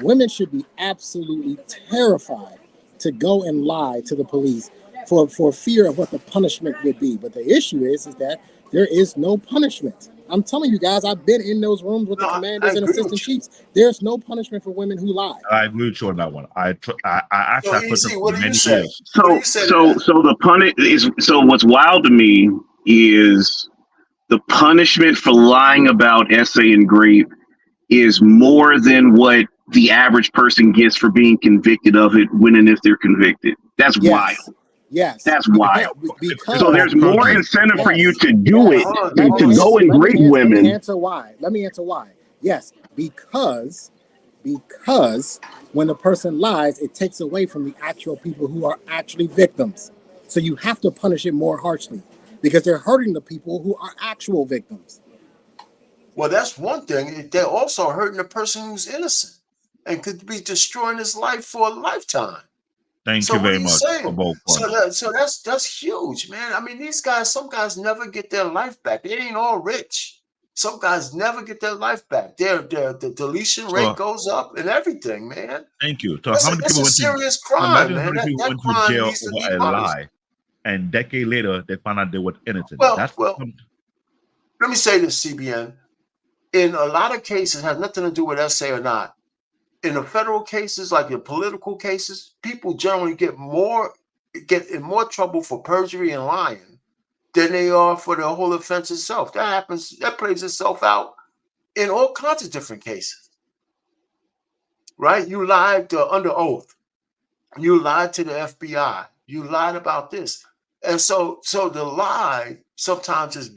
Women should be absolutely terrified to go and lie to the police for fear of what the punishment would be. But the issue is that there is no punishment. I'm telling you guys, I've been in those rooms with the commanders and assistant chiefs. There's no punishment for women who lie. I agree with you on that one. I asked that question for many years. So the punish is what's wild to me is the punishment for lying about essay and grape is more than what the average person gets for being convicted of it when and if they're convicted. That's wild. Yes. That's wild. Because so there's more incentive for you to do it than to go and grape women. Let me answer why. Yes, because when the person lies, it takes away from the actual people who are actually victims. So you have to punish it more harshly because they're hurting the people who are actual victims. Well, that's one thing. They're also hurting the person who's innocent and could be destroying his life for a lifetime. Thank you very much for both points. So that's huge, man. I mean, some guys never get their life back. They ain't all rich. Some guys never get their life back. The deletion rate goes up and everything, man. Thank you. So how many people went serious crime, man. That went to jail over a lie, and a decade later they found out they were innocent. Well, let me say this, CBN. In a lot of cases, it has nothing to do with essay or not. In the federal cases, like your political cases, people generally get in more trouble for perjury and lying than they are for the whole offense itself. That plays itself out in all kinds of different cases. Right? You lied under oath. You lied to the FBI. You lied about this. And so the lie sometimes is,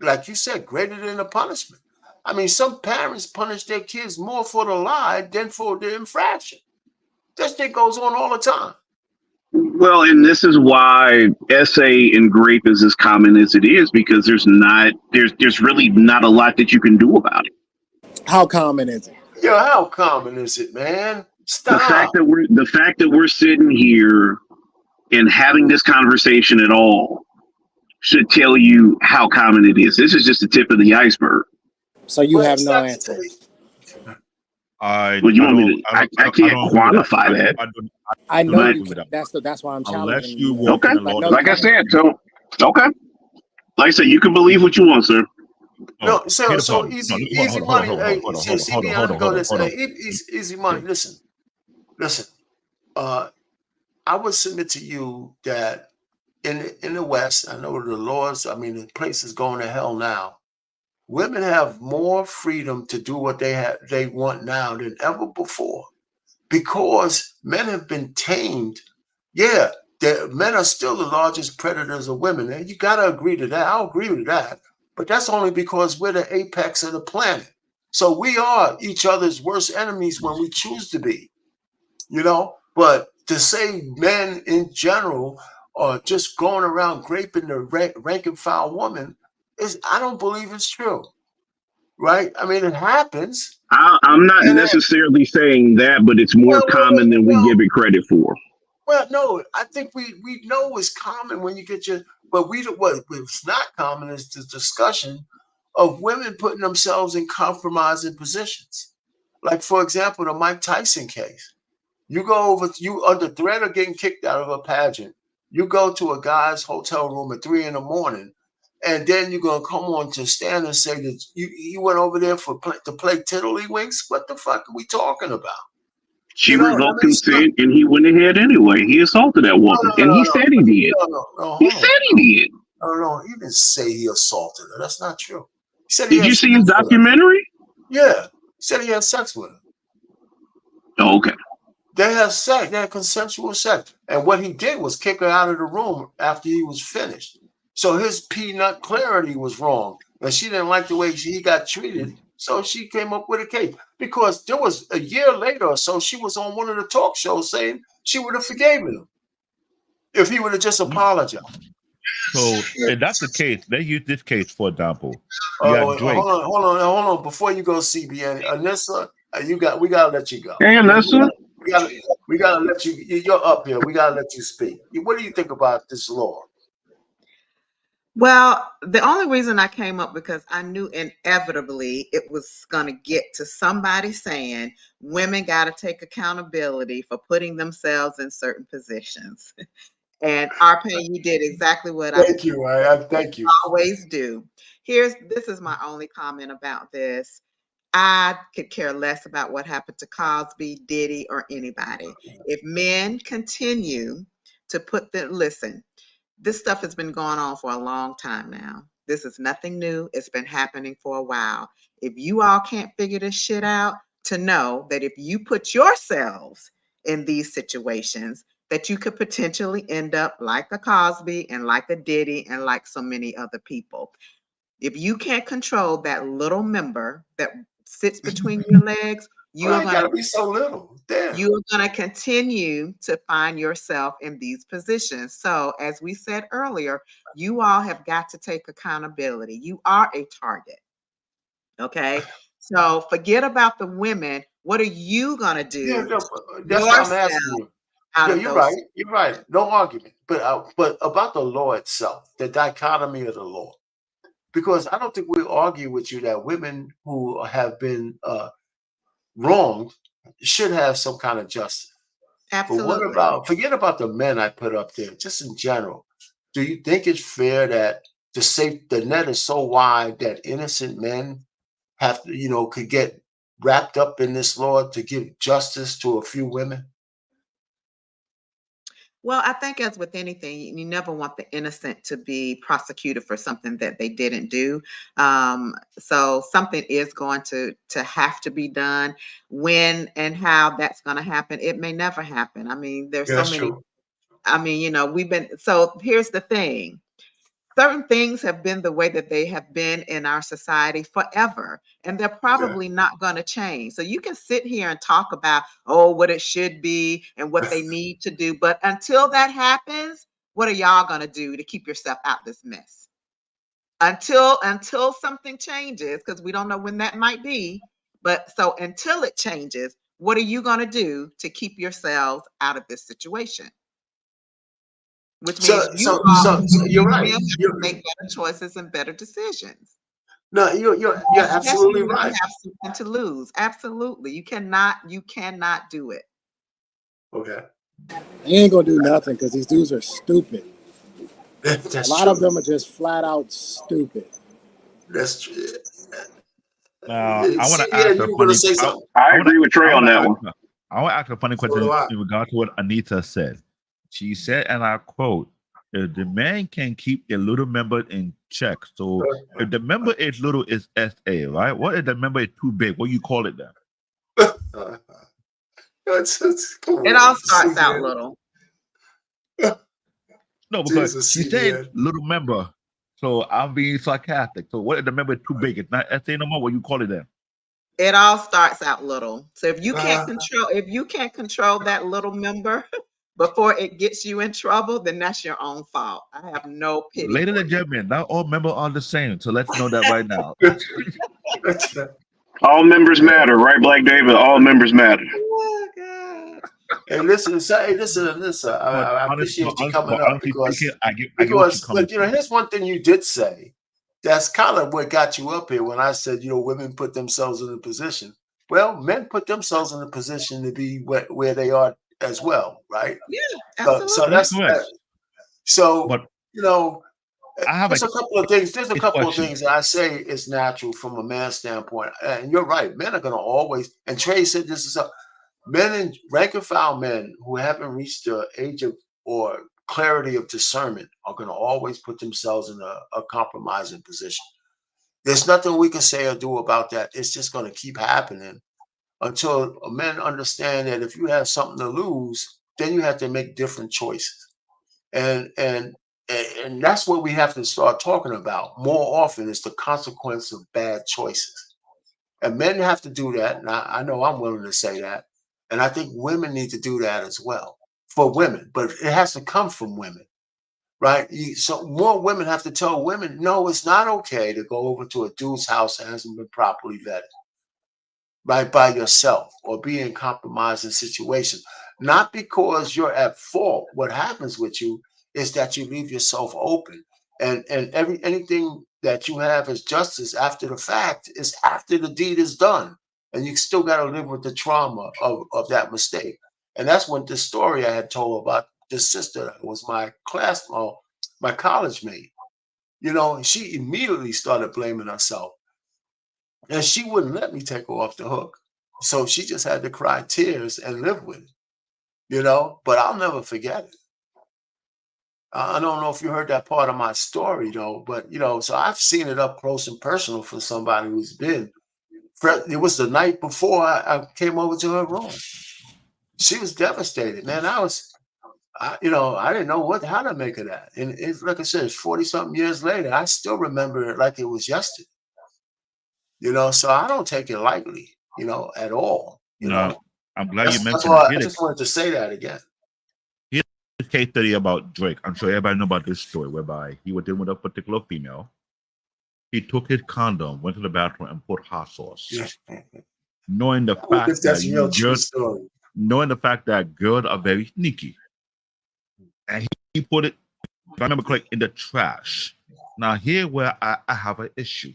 like you said, greater than the punishment. I mean, some parents punish their kids more for the lie than for the infraction. That shit goes on all the time. Well, and this is why essay and grape is as common as it is, because there's really not a lot that you can do about it. How common is it? Yeah, how common is it, man? Stop. The fact that we're sitting here and having this conversation at all should tell you how common it is. This is just the tip of the iceberg. So you have no answer. I can't quantify that. I know that's why I'm challenging you. Okay, like I said, so okay. Like I said, you can believe what you want, sir. No, so easy money. Easy money. Listen. I would submit to you that in the West, I know the laws. I mean, the place is going to hell now. Women have more freedom to do what they want now than ever before, because men have been tamed. Yeah, men are still the largest predators of women, and you got to agree to that. I'll agree with that, but that's only because we're the apex of the planet. So we are each other's worst enemies when we choose to be, But to say men in general are just going around graping the rank and file woman, I don't believe it's true. right? I mean, it happens. I'm not And necessarily saying that, but it's more common than we give it credit for. well, no, I think we know it's common when you get your, but what's not common is the discussion of women putting themselves in compromising positions. Like, for example, the Mike Tyson case. You under threat of getting kicked out of a pageant. You go to a guy's hotel room at 3 a.m, and then you're gonna come on to stand and say that you went over there to play tiddlywinks. What the fuck are we talking about? She revoked consent, and he went ahead anyway. He assaulted that woman, and he said he did. He said he did. No, he didn't say he assaulted her. That's not true. He said Did you see his documentary? Yeah, he said he had sex with her. Oh, okay. They had sex. They had consensual sex, and what he did was kick her out of the room after he was finished. So his peanut clarity was wrong, and she didn't like the way he got treated. So she came up with a case because there was a year later or so, she was on one of the talk shows saying she would have forgiven him if he would have just apologized. So if that's the case, let's use this case for example. Hold on. Before you go, CBN, Anissa, we gotta let you go. Hey, Anissa, we gotta let you. You're up here. We gotta let you speak. What do you think about this law? Well, the only reason I came up because I knew inevitably it was going to get to somebody saying women got to take accountability for putting themselves in certain positions. And RP, you did exactly what Thank you. always do. This is my only comment about this. I could care less about what happened to Cosby, Diddy, or anybody. If men continue to listen, this stuff has been going on for a long time now. This is nothing new. It's been happening for a while. If you all can't figure this shit out, to know that if you put yourselves in these situations, that you could potentially end up like a Cosby and like a Diddy and like so many other people. If you can't control that little member that sits between your legs, you are going to be so little. Damn. You are going to continue to find yourself in these positions. So, as we said earlier, you all have got to take accountability. You are a target. Okay. So forget about the women. What are you going to do? Yeah, no, that's what I'm asking you. Yeah, you're right. You're right. No argument. But about the law itself, the dichotomy of the law, because I don't think we'll argue with you that women who have been wronged should have some kind of justice. Absolutely. But forget about the men I put up there, just in general. Do you think it's fair that the net is so wide that innocent men have to, could get wrapped up in this law to give justice to a few women? Well, I think as with anything, you never want the innocent to be prosecuted for something that they didn't do. So something is going to have to be done. When and how that's going to happen, it may never happen. I mean, there's so many. True. I mean, so here's the thing. Certain things have been the way that they have been in our society forever, and they're probably not going to change. So you can sit here and talk about, what it should be and what they need to do. But until that happens, what are y'all going to do to keep yourself out this mess? Until something changes, because we don't know when that might be. But so until it changes, what are you going to do to keep yourselves out of this situation? Which means you're right. You make better choices and better decisions. No, you're absolutely right. You have something to lose. Absolutely, you cannot do it. Okay. They ain't gonna do nothing because these dudes are stupid. That's a lot of them are just flat out stupid. That's true. Now, I want to ask a funny. I agree with Trey on that one. I want to ask a funny question in regard to what Anita said. She said, and I quote, if the man can keep a little member in check. So if the member is little, is SA, right? What if the member is too big? What do you call it then? It all starts out little. No, because she said little member. So I'm being sarcastic. So what if the member is too big? It's not SA no more. What do you call it then? It all starts out little. So if you can't control that little member before it gets you in trouble, then that's your own fault. I have no pity. Ladies and gentlemen, not all members are the same. So let's know that right now. All members matter, right, Black David? All members matter. Oh, God. Hey, listen. But I honestly, appreciate you coming up honestly speaking, because I get what you're coming but you know, from. here's one thing you did say. That's kind of what got you up here when I said, you know, women put themselves in a position. Well, men put themselves in a position to be where they are as well, right? Yeah, So absolutely. That's that's correct. so But you know, I have there's a couple of things. There's a a couple of question. things that I say is natural from a man's standpoint, and you're right. Men are going to always. And Trey said this is men and rank and file men who haven't reached the age of or clarity of discernment are going to always put themselves in a compromising position. There's nothing we can say or do about that. It's just going to keep happening until men understand that if you have something to lose, then you have to make different choices. And that's what we have to start talking about more often is the consequence of bad choices. And men have to do that. And I know I'm willing to say that. And I think women need to do that as well for women, but it has to come from women, right? So more women have to tell women, no, it's not okay to go over to a dude's house that hasn't been properly vetted, right, by yourself or be in compromising situations. Not because you're at fault. What happens with you is that you leave yourself open. And anything that you have as justice after the fact is after the deed is done. And you still got to live with the trauma of that mistake. And that's what the story I had told about this sister that was my my college mate. You know, she immediately started blaming herself. And she wouldn't let me take her off the hook. So she just had to cry tears and live with it, you know, but I'll never forget it. I don't know if you heard that part of my story though, but you know, so I've seen it up close and personal for somebody who's been. It was the night before I came over to her room. She was devastated, man. I didn't know how to make of that. And it's like I said, it's 40 something years later. I still remember it like it was yesterday. You know, so I don't take it lightly, you know, at all. You No, know, I'm glad you that's mentioned why I it. just wanted to say that again. Here's a case study about Drake. I'm sure everybody know about this story whereby he was dealing with a particular female. He took his condom, went to the bathroom, and put hot sauce, knowing the fact That's a real that true story. knowing the fact that girls are very sneaky, and he put it, if I remember correctly, in the trash. Now here where I have an issue.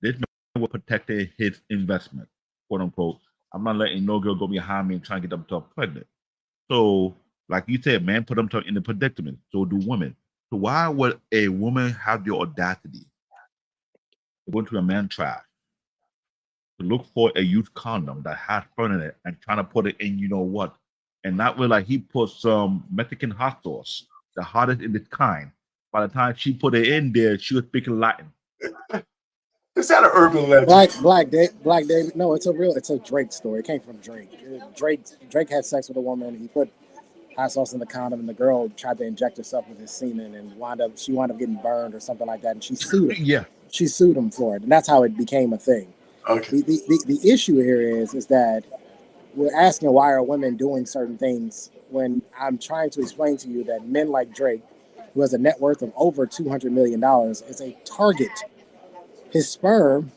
This man was protecting his investment, quote unquote. I'm not letting no girl go behind me and try and get themselves pregnant. So, like you said, man put themselves in the predicament. So do women. So why would a woman have the audacity to go into a man's trash to look for a used condom that has fun in it and trying to put it in, you know what, and not realize he put some Mexican hot sauce, the hottest in its kind. By the time she put it in there, she was speaking Latin. Is that an urban legend? Black David. No, it's a Drake story. It came from Drake. Drake had sex with a woman. He put hot sauce in the condom, and the girl tried to inject herself with his semen, and she wound up getting burned or something like that, and she sued him. Yeah, she sued him for it, and that's how it became a thing. Okay. The issue here is that we're asking why are women doing certain things when I'm trying to explain to you that men like Drake, who has a net worth of over $200 million, is a target. His sperm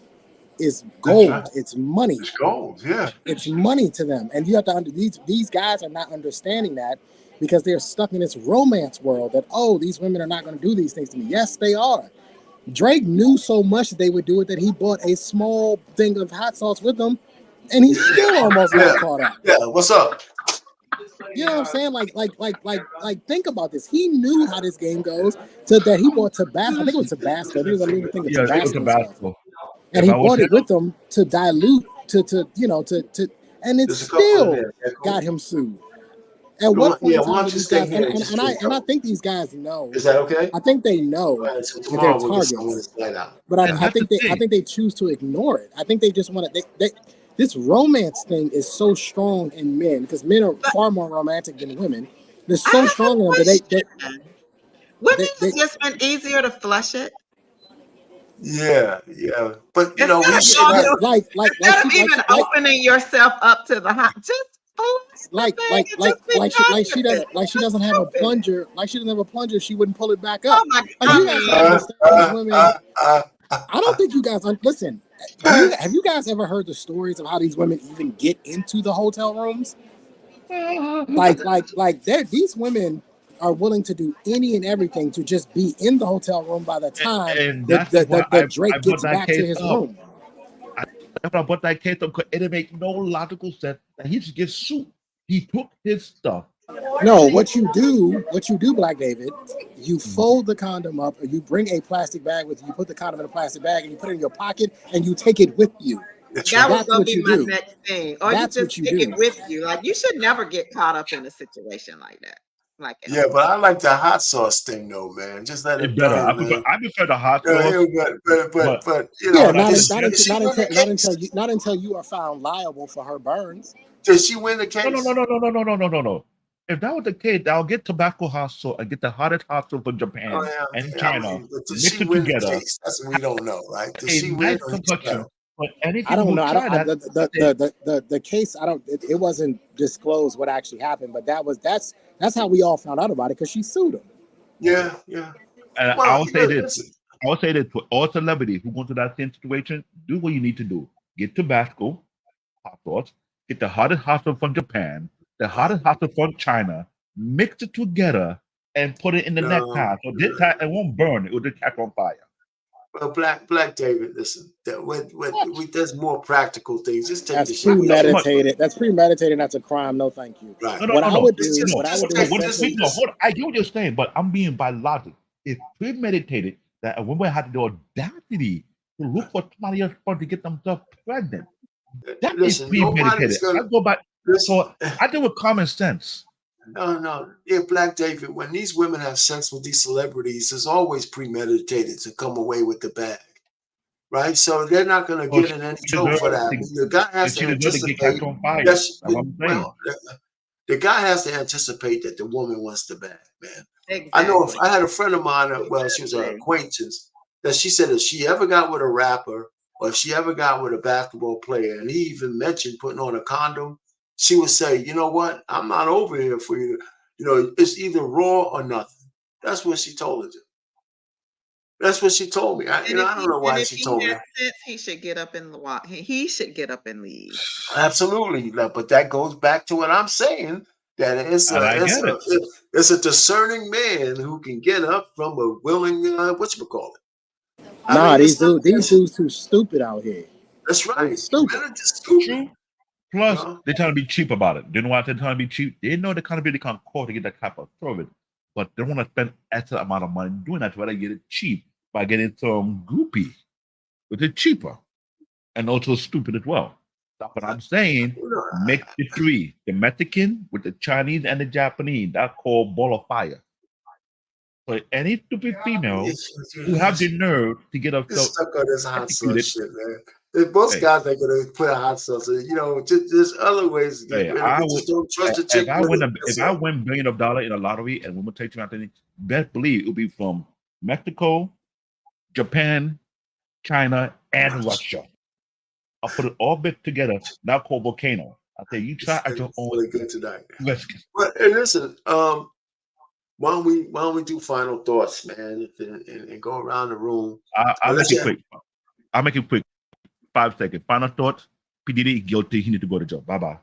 is gold. Right. It's money. It's gold, yeah. It's money to them. And you have to these guys are not understanding that because they're stuck in this romance world that, oh, these women are not going to do these things to me. Yes, they are. Drake knew so much that they would do it that he bought a small thing of hot sauce with them, and he still almost got caught up. Yeah, what's up? You know what I'm saying? Like, think about this. He knew how this game goes, so that he bought Tabasco. I think it was Tabasco. There was a new thing of Tabasco. And he bought it with them to dilute, and it still got him sued. At what point in time these guys, and I think these guys know. Is that okay? I think they know that they're targets, but I think they choose to ignore it. I think they just want to. This romance thing is so strong in men because men are far more romantic than women. They're so strong in them that wouldn't it just been easier to flush it? Yeah, but you know, we should have opening yourself up to the hot. She doesn't have a plunger. Like she doesn't have a plunger, she wouldn't pull it back up. Oh my God! I don't think you guys listen. Have you guys ever heard the stories of how these women even get into the hotel rooms? These women are willing to do any and everything to just be in the hotel room by the time And that's why the I Drake brought gets that back to case his up. room. That's why I brought that case up because it didn't make no logical sense that he should get sued. He took his stuff. No, what you do, Black David, you fold the condom up, or you bring a plastic bag with you. You put the condom in a plastic bag, and you put it in your pocket, and you take it with you. That's That was right. gonna what be you my do. next thing. Or you That's just what you take do. it with you. Like you should never get caught up in a situation like that. Like Yeah, but I like the hot sauce thing though, man. Just let It's it better. burn, man. I prefer the hot Yeah, sauce. but you Yeah, know, But I did think she, better. did she win the case? not until you are found liable for her burns. Did she win the No, case? no. If that was the case, I'll get tobacco hot sauce and get the hottest hot sauce from Japan Oh and yeah, I China, mean, but did mix she it win the together, case? That's what we don't know, right? Did a she win nice or he complexion. fell? But I anything don't who know. try that, The case. I don't. It wasn't disclosed what actually happened, but that's how we all found out about it because she sued him. Yeah. and Well, you know, listen. I will say this for all celebrities who go into that same situation, do what you need to do. Get Tabasco, hot sauce, get the hottest hot sauce from Japan, the hottest hot sauce from China, mix it together and put it in the No, necktie. So this time it won't burn, it will just catch on fire. well, Black David, listen. That there's more practical things. Just take That's the shit. premeditated. That's premeditated. That's a crime. No, thank you. Right. No. What I would Just, do, just, what I would just do take is this. simply. No, hold on. I get what you're saying, but I'm being by logic. It's premeditated that a woman had the audacity to look for somebody else to get themselves pregnant. That is Listen, nobody's premeditated. I gonna. go back. Listen, So I deal with common sense. no. Yeah, Black David. When these women have sex with these celebrities, it's always premeditated to come away with the bag, right? So they're not going to So get in any trouble for that. The guy has she to deserves to get anticipate. catch on fire. Yes, That's what I'm saying. well, the guy has to anticipate that the woman wants the bag, man. I know if exactly. I had a friend of mine, well, she was an Exactly. acquaintance, that she said if she ever got with a rapper or if she ever got with a basketball player, and he even mentioned putting on a condom, she would say, you know what? I'm not over here for you. You know, it's either raw or nothing. That's what she told her. That's what she told me. And I don't know and why if she he told me has that. sense, he should get up and walk. He should get up and leave. Absolutely, but that goes back to what I'm saying. That And I get it. it's a discerning man who can get up from a willing whatchamacallit. I Nah, mean, these it's not. dudes too stupid out here. That's They right. stupid. Men are just stupid. True. Plus, You know? they're trying to be cheap about it. They know why they're trying to be cheap. They know they can't really can't afford to get that type of service, but they want to spend extra amount of money doing that to rather get it cheap by getting some groupie, which is cheaper and also stupid as well. That's what I'm saying. You know, Mix the three: the Mexican with the Chinese and the Japanese. That's called ball of fire. So any stupid female who have the nerve to get Just herself stuck on this hot sauce executed, shit, man. Most hey, guys ain't gonna put a hot sauce in. You know, there's other ways to get hey, rid of it. I We would. just don't trust the If chick I with win it. That's if I all. win billion of dollar in a lottery and women take me out there, best believe it'll be from Mexico, Japan, China, and Russia. I'll put it all bit together. Now called volcano. I say you try at your It's own really good tonight. risk. But hey, listen, why don't we do final thoughts, man, and go around the room? I'll make Unless it you, quick. I'll make it quick. 5 seconds. Final thoughts. P Diddy guilty. He need to go to jail. Bye bye.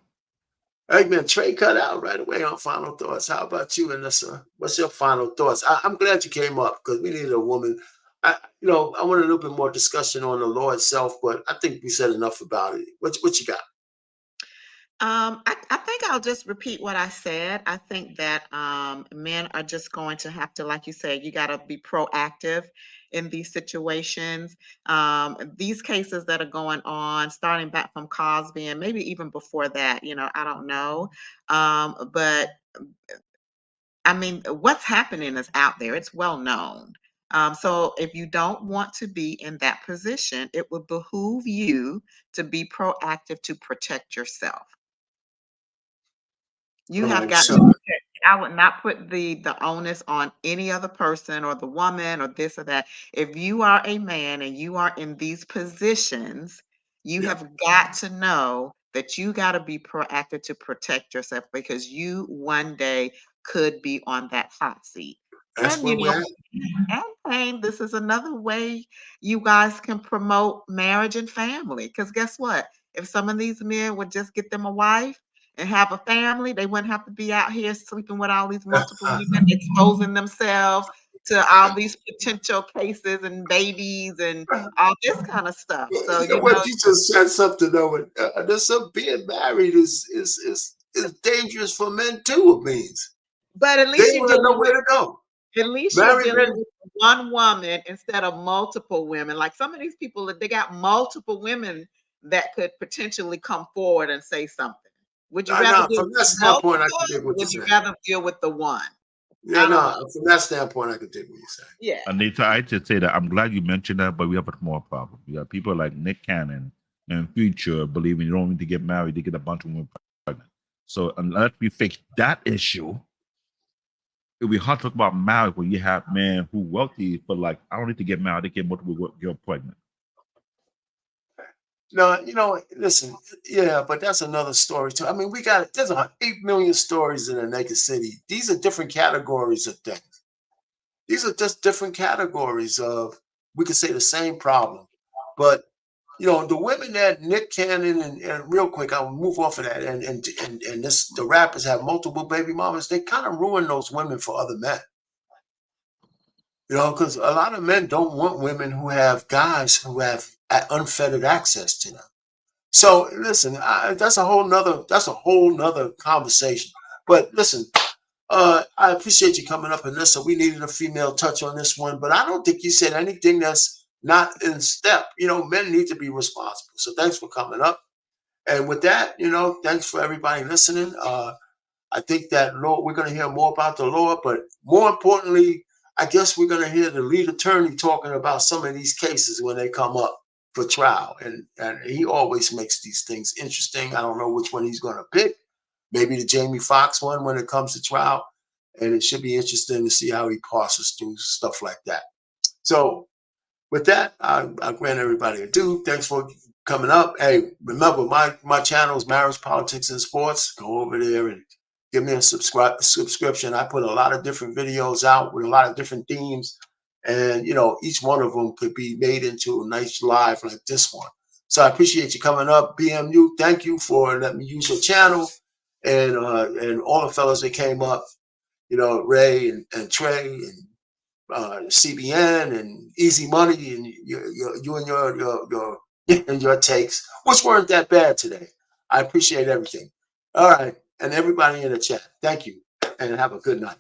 hey man, Trey cut out right away on final thoughts. How about you, Anissa? What's your final thoughts? I'm glad you came up because we need a woman. I want a little bit more discussion on the law itself, but I think we said enough about it. What you got? I think I'll just repeat what I said. I think that men are just going to have to, like you said, you got to be proactive in these situations. These cases that are going on, starting back from Cosby and maybe even before that, I don't know. But I mean, what's happening is out there. It's well known. So if you don't want to be in that position, it would behoove you to be proactive to protect yourself. You All have right, got to so protect. I would not put the onus on any other person or the woman or this or that. If you are a man and you are in these positions, you yeah, have got to know that you got to be proactive to protect yourself because you one day could be on that hot seat. That's And where you we're know, at. and Payne, this is another way you guys can promote marriage and family. Because guess what? If some of these men would just get them a wife and have a family, they wouldn't have to be out here sleeping with all these multiple women, exposing themselves to all these potential cases and babies and all this kind of stuff. So, You know what? You just said something though. There's some being married is dangerous for men too. It means but at they least you're want to know dealing with where to go. At least you're Married dealing men, with one woman instead of multiple women. Like some of these people, they got multiple women that could potentially come forward and say something. Would you I rather know deal from with that the standpoint, I multiple, can dig or what you're would you saying. rather deal with the one? Yeah, I don't no, know. from that standpoint, I can dig what you're saying. Yeah. Anita, I just say that I'm glad you mentioned that, but we have a small problem. You got people like Nick Cannon and Future believing you don't need to get married to get a bunch of women pregnant. So unless we fix that issue, it'll be hard to talk about marriage when you have men who wealthy, but like I don't need to get married to get multiple girls pregnant. No, listen, yeah, but that's another story too. I mean, there's 8 million stories in the naked city. These are different categories of things. These are just different categories of, we could say the same problem. But the women that Nick Cannon and real quick, I'll move off of that. And the rappers have multiple baby mamas. They kind of ruin those women for other men. Because a lot of men don't want women who have guys who have unfettered access to them. So listen, that's a whole nother conversation. But listen, I appreciate you coming up in this. So we needed a female touch on this one, but I don't think you said anything that's not in step. Men need to be responsible. So thanks for coming up. And with that, thanks for everybody listening. I think that we're going to hear more about the law, but more importantly, I guess we're going to hear the lead attorney talking about some of these cases when they come up for trial. And he always makes these things interesting. I don't know which one he's going to pick. Maybe the Jamie Foxx one when it comes to trial. And it should be interesting to see how he passes through stuff like that. So with that, I grant everybody a due. Thanks for coming up. Hey, remember, my channel is Marriage, Politics, and Sports. Go over there and give me a subscription. I put a lot of different videos out with a lot of different themes. And, each one of them could be made into a nice live like this one. So I appreciate you coming up. BMU, thank you for letting me use your channel. And all the fellas that came up, Ray and Trey and CBN and Easy Money and you and your and your takes, which weren't that bad today. I appreciate everything. All right. And everybody in the chat, thank you and have a good night.